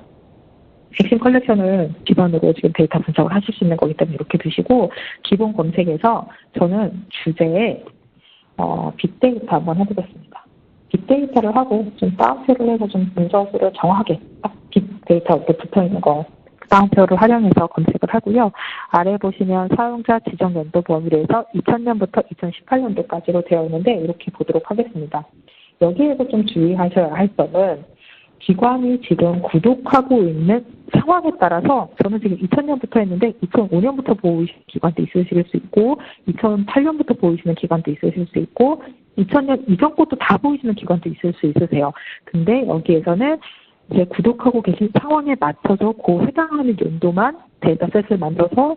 핵심 컬렉션을 기반으로 지금 데이터 분석을 하실 수 있는 거기 때문에 이렇게 두시고 기본 검색에서 저는 주제에 빅데이터 한번 해보겠습니다. 빅데이터를 하고 좀 다운표를 해서 좀 문서수를 정확하게 딱 데이터 이렇게 붙어 있는 거 다운표를 활용해서 검색을 하고요. 아래 보시면 사용자 지정 연도 범위로 해서 2000년부터 2018년도까지로 되어 있는데 이렇게 보도록 하겠습니다. 여기에서 좀 주의하셔야 할 점은 기관이 지금 구독하고 있는 상황에 따라서 저는 지금 2000년부터 했는데 2005년부터 보이시는 기관도 있으실 수 있고 2008년부터 보이시는 기관도 있으실 수 있고 2000년 이전 것도 다 보이시는 기관도 있을 수 있으세요. 근데 여기에서는 이제 구독하고 계신 상황에 맞춰서 그 해당하는 연도만 데이터셋을 만들어서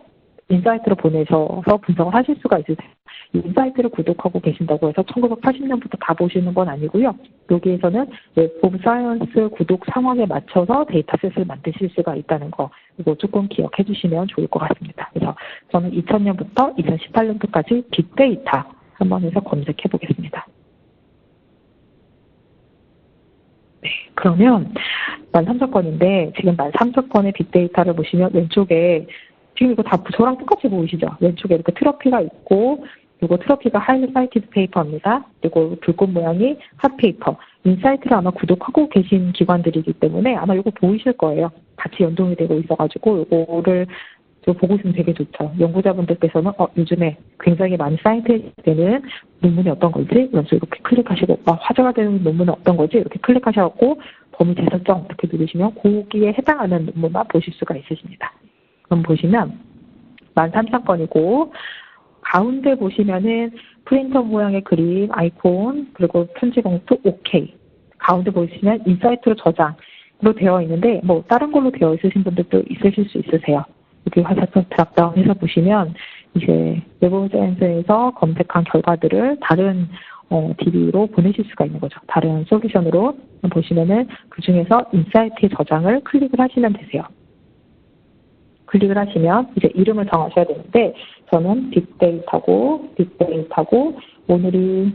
인사이트로 보내셔서 분석을 하실 수가 있으세요. 인사이트를 구독하고 계신다고 해서 1980년부터 다 보시는 건 아니고요. 여기에서는 웹 오브 사이언스 구독 상황에 맞춰서 데이터셋을 만드실 수가 있다는 거 이거 조금 기억해 주시면 좋을 것 같습니다. 그래서 저는 2000년부터 2018년도까지 빅데이터 한번 해서 검색해 보겠습니다. 네, 그러면 13,000건인데 지금 13,000건의 빅데이터를 보시면 왼쪽에 지금 이거 다 저랑 똑같이 보이시죠? 왼쪽에 이렇게 트로피가 있고 그리고 트로피가 하이리 사이티드 페이퍼입니다. 그리고 불꽃 모양이 핫페이퍼. 인사이트를 아마 구독하고 계신 기관들이기 때문에 아마 이거 보이실 거예요. 같이 연동이 되고 있어가지고 이거를 보고 있으면 되게 좋죠. 연구자분들께서는 요즘에 굉장히 많이 사이트되는 논문이 어떤 거지? 그래서 이렇게 클릭하시고 화제가 되는 논문은 어떤 거지? 이렇게 클릭하셔갖고 범위 재설정 이렇게 누르시면 거기에 해당하는 논문만 보실 수가 있으십니다. 그럼 보시면 13,000건이고 가운데 보시면은 프린터 모양의 그림, 아이콘, 그리고 편지 봉투, OK. 가운데 보시면 인사이트로 저장으로 되어 있는데 뭐 다른 걸로 되어 있으신 분들도 있으실 수 있으세요. 여기 화살표 드랍다운해서 보시면 이제 웹 오브 사이언스에서 검색한 결과들을 다른 DB로 보내실 수가 있는 거죠. 다른 솔루션으로 보시면은 그 중에서 인사이트의 저장을 클릭을 하시면 되세요. 클릭을 하시면 이제 이름을 정하셔야 되는데 저는 빅데이터고 오늘이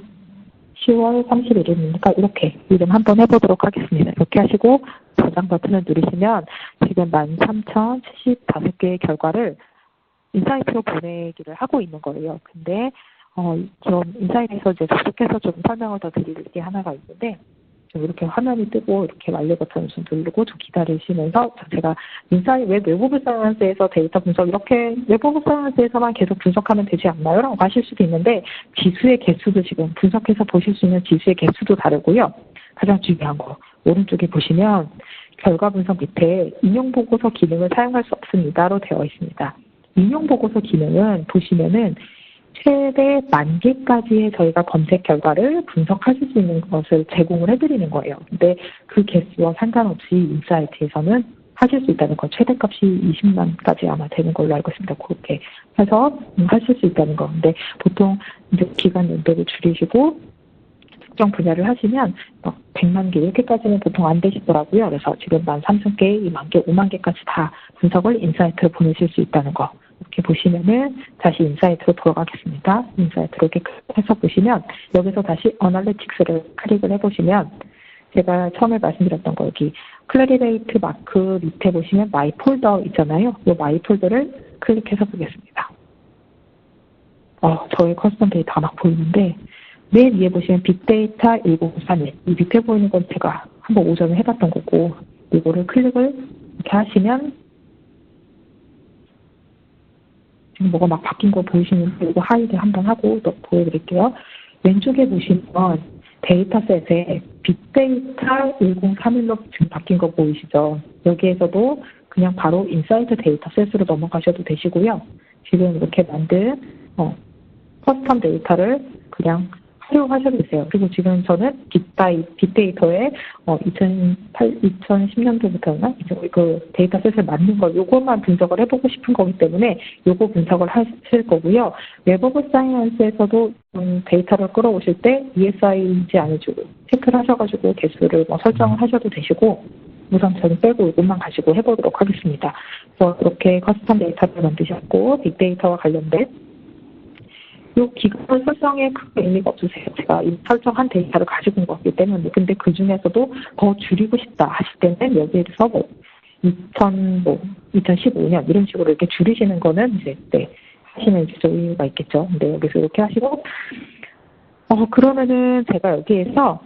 10월 31일이니까 이렇게 이름 한번 해보도록 하겠습니다. 이렇게 하시고 저장 버튼을 누르시면 지금 13,075개의 결과를 인사이트로 보내기를 하고 있는 거예요. 근데 좀 인사이트에서 이제 접속해서 좀 설명을 더 드릴 게 하나가 있는데 좀 이렇게 화면이 뜨고 이렇게 완료 버튼을 좀 누르고 좀 기다리시면서 제가 웹 오브 사이언스에서 데이터 분석 이렇게 웹 오브 사이언스에서만 계속 분석하면 되지 않나요? 라고 하실 수도 있는데 지수의 개수도 지금 분석해서 보실 수 있는 지수의 개수도 다르고요. 가장 중요한 거 오른쪽에 보시면 결과 분석 밑에 인용 보고서 기능을 사용할 수 없습니다로 되어 있습니다. 인용 보고서 기능은 보시면은 최대 10,000개까지의 저희가 검색 결과를 분석하실 수 있는 것을 제공을 해드리는 거예요. 근데 그 개수와 상관없이 인사이트에서는 하실 수 있다는 건 최대값이 20만까지 아마 되는 걸로 알고 있습니다. 그렇게 해서 하실 수 있다는 거. 근데 보통 이제 기간 연도를 줄이시고 특정 분야를 하시면 100만 개 이렇게까지는 보통 안 되시더라고요. 그래서 지금 13,000개, 2만 개, 5만 개까지 다 분석을 인사이트로 보내실 수 있다는 거. 이렇게 보시면은 다시 인사이트로 돌아가겠습니다. 인사이트로 이렇게 해서 보시면 여기서 다시 어널리틱스를 클릭을 해보시면 제가 처음에 말씀드렸던 거 여기 클래리베이트 마크 밑에 보시면 마이 폴더 있잖아요. 이 마이 폴더를 클릭해서 보겠습니다. 저희 커스텀 데이터가 막 보이는데 맨 위에 보시면 빅데이터 1041. 이 밑에 보이는 건 제가 한번 오전에 해봤던 거고 이거를 클릭을 이렇게 하시면 지금 뭐가 막 바뀐 거 보이시는데 이거 하이드 한번 하고 또 보여드릴게요. 왼쪽에 보시면 데이터셋에 빅데이터 1031로 지금 바뀐 거 보이시죠? 여기에서도 그냥 바로 인사이트 데이터셋으로 넘어가셔도 되시고요. 지금 이렇게 만든 커스텀 데이터를 그냥 활용하셔도 되세요. 그리고 지금 저는 빅데이터에 2010년도부터나 그 데이터셋을 만든 거 요것만 분석을 해보고 싶은 거기 때문에 요거 분석을 하실 거고요. 웹 오브 사이언스에서도 데이터를 끌어오실 때 ESI인지 아닌지 체크를 하셔가지고 개수를 설정을 하셔도 되시고 우선 저는 빼고 이것만 가지고 해보도록 하겠습니다. 그래서 그렇게 커스텀 데이터를 만드셨고 빅데이터와 관련된 이 기간 설정에 크게 의미가 없으세요. 제가 이 설정한 데이터를 가지고 온 거기 때문에. 근데 그 중에서도 더 줄이고 싶다 하실 때는 여기에서 2015년 이런 식으로 이렇게 줄이시는 거는 이제 하시면 이제 좀 의미가 있겠죠. 근데 여기서 이렇게 하시고 그러면은 제가 여기에서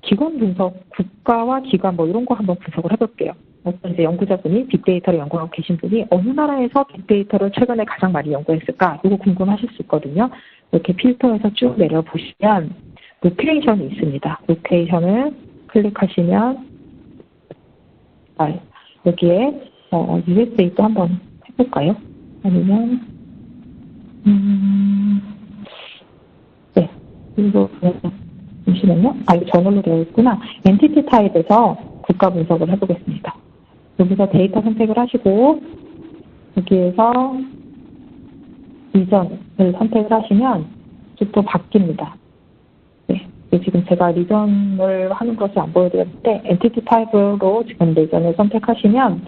기관 분석, 국가와 기관 이런 거 한번 분석을 해볼게요. 어떤 이제 연구자분이 빅데이터를 연구하고 계신 분이 어느 나라에서 빅데이터를 최근에 가장 많이 연구했을까? 이거 궁금하실 수 있거든요. 이렇게 필터에서 쭉 내려보시면 로케이션이 있습니다. 로케이션을 클릭하시면 여기에 USA도 한번 해볼까요? 아니면 네, 그리고 잠시만요. 이거 저널로 되어 있구나. 엔티티 타입에서 국가 분석을 해보겠습니다. 여기서 데이터 선택을 하시고 여기에서 리전을 선택을 하시면 또 바뀝니다. 네, 지금 제가 리전을 하는 것을 안 보여드렸는데 엔티티 타입으로 지금 리전을 선택하시면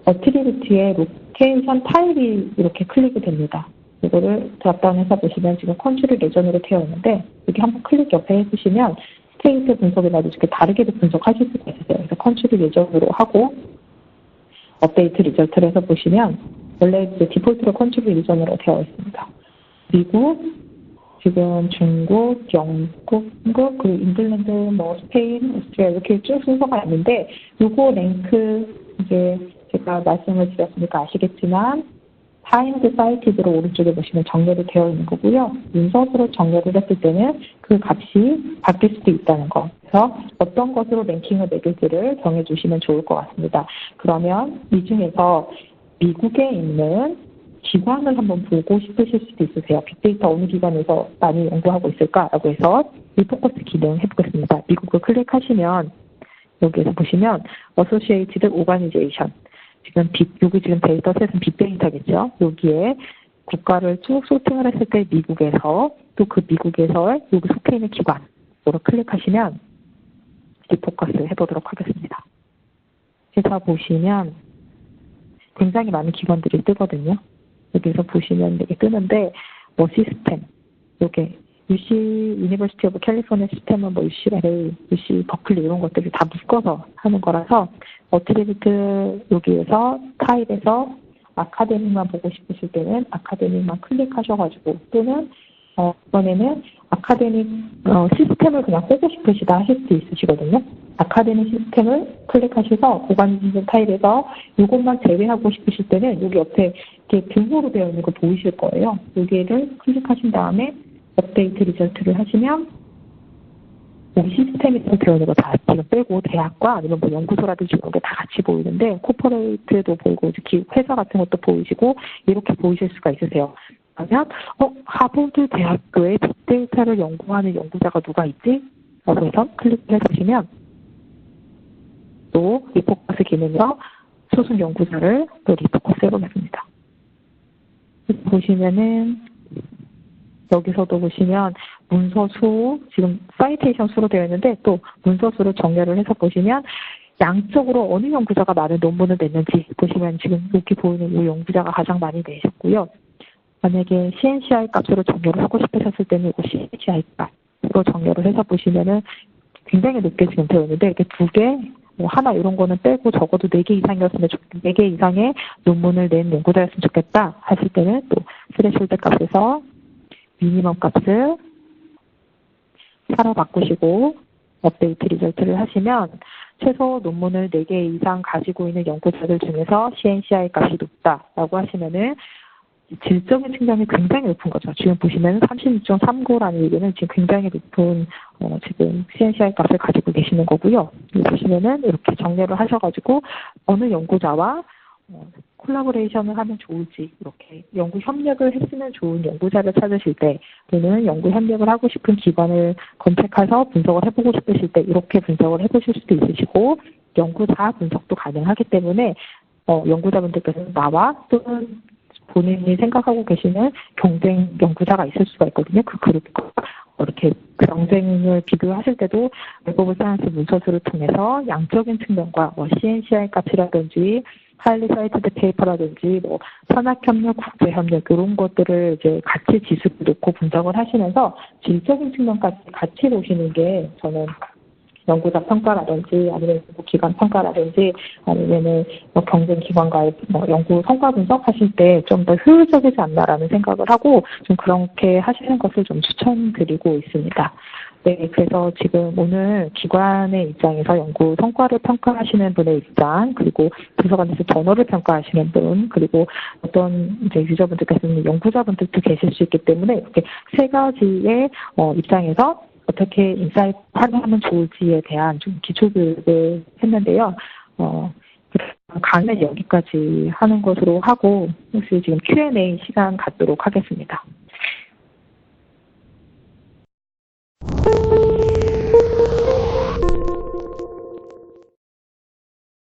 어트리뷰트의 로케이션 타입이 이렇게 클릭이 됩니다. 이거를 드랍다운해서 보시면 지금 컨트리 리전으로 되어 있는데 여기 한번 클릭 옆에 해주시면 스테이트 분석이라도 이렇게 다르게도 분석하실 수가 있어요. 그래서 컨트리 리전으로 하고 업데이트 리저트를 해서 보시면 원래 이제 디폴트로 컨트리 리전으로 되어 있습니다. 미국, 지금 중국, 영국, 한국, 그리고 잉글랜드, 스페인, 오스트리아 이렇게 쭉 순서가 있는데 요거 랭크 이제 제가 말씀을 드렸으니까 아시겠지만 파인드 사이티드로 오른쪽에 보시면 정렬이 되어 있는 거고요. 문서로 정렬을 했을 때는 그 값이 바뀔 수도 있다는 거. 그래서 어떤 것으로 랭킹을 매길지를 정해주시면 좋을 것 같습니다. 그러면 이 중에서 미국에 있는 기관을 한번 보고 싶으실 수도 있으세요. 빅데이터 어느 기관에서 많이 연구하고 있을까라고 해서 리포커스 기능 해보겠습니다. 미국을 클릭하시면 여기에서 보시면 Associated Organization 여기 지금 데이터셋은 빅데이터겠죠. 여기에 국가를 쭉 소팅을 했을 때 미국에서 또 그 미국에서 여기 속해 있는 기관으로 클릭하시면 리포커스 해보도록 하겠습니다. 그래서 보시면 굉장히 많은 기관들이 뜨거든요. 여기서 보시면 이렇게 뜨는데 시스템 요게 UC 유니버시티 오브 캘리포니아 시스템은 UCLA, UC 버클리 이런 것들을 다 묶어서 하는 거라서 어트리뷰트 여기에서 타입에서 아카데믹만 보고 싶으실 때는 아카데믹만 클릭하셔가지고 또는 이번에는 아카데믹 시스템을 그냥 보고 싶으시다 하실 수도 있으시거든요. 아카데믹 시스템을 클릭하셔서 보관인증 타입에서 이것만 제외하고 싶으실 때는 여기 옆에 이렇게 등호로 되어 있는 거 보이실 거예요. 여기를 클릭하신 다음에 업데이트 리저트를 하시면 여기 시스템이 되어 있는 거 다 지금 빼고 대학과 아니면 연구소라든지 이런 게 다 같이 보이는데 코퍼레이트도 보이고 회사 같은 것도 보이시고 이렇게 보이실 수가 있으세요. 그러면 하버드 대학교에 빅데이터를 연구하는 연구자가 누가 있지? 라고 해서 클릭해 보시면 또 리포커스 기능에서 소속 연구자를 또 리포커스 해보겠습니다. 보시면은 여기서도 보시면 문서 수, 지금 사이테이션 수로 되어 있는데 또 문서 수를 정렬을 해서 보시면 양쪽으로 어느 연구자가 많은 논문을 냈는지 보시면 지금 여기 보이는 이 연구자가 가장 많이 내셨고요. 만약에 CNCI 값으로 정렬을 하고 싶으셨을 때는 이거 CNCI 값으로 정렬을 해서 보시면은 굉장히 높게 지금 되어 있는데 이렇게 두 개, 하나 이런 거는 빼고 적어도 4개 이상이었으면 4개 이상의 논문을 낸 연구자였으면 좋겠다 하실 때는 또 스레숄드 값에서 미니멈 값을 사로 바꾸시고 업데이트 리저트를 하시면 최소 논문을 4개 이상 가지고 있는 연구자들 중에서 CNCI 값이 높다라고 하시면은 질적인 측면이 굉장히 높은 거죠. 지금 보시면 36.39라는 얘기는 지금 굉장히 높은 지금 CNCI 값을 가지고 계시는 거고요. 보시면은 이렇게 정렬을 하셔가지고 어느 연구자와 콜라보레이션을 하면 좋을지 이렇게 연구 협력을 했으면 좋은 연구자를 찾으실 때 또는 연구 협력을 하고 싶은 기관을 검색해서 분석을 해보고 싶으실 때 이렇게 분석을 해보실 수도 있으시고 연구자 분석도 가능하기 때문에 연구자분들께서는 나와 또는 본인이 생각하고 계시는 경쟁 연구자가 있을 수가 있거든요. 그 그룹과 이렇게 경쟁을 비교하실 때도 웹 오브 사이언스 문서수를 통해서 양적인 측면과 CNCI 값이라든지 하일리 사이트드 페이퍼라든지 산학협력, 국제협력 이런 것들을 이제 같이 지수를 놓고 분석을 하시면서 질적인 측면까지 같이 보시는 게 저는 연구자 평가라든지 아니면 기관 평가라든지 아니면은 경쟁 기관과의 연구 성과 분석하실 때 좀 더 효율적이지 않나라는 생각을 하고 좀 그렇게 하시는 것을 좀 추천드리고 있습니다. 네, 그래서 지금 오늘 기관의 입장에서 연구 성과를 평가하시는 분의 입장, 그리고 도서관에서 저널을 평가하시는 분, 그리고 어떤 이제 유저분들께서는 연구자분들도 계실 수 있기 때문에 이렇게 세 가지의 입장에서 어떻게 인사이트 활용하면 좋을지에 대한 좀 기초교육을 했는데요. 강의는 여기까지 하는 것으로 하고 혹시 지금 Q&A 시간 갖도록 하겠습니다.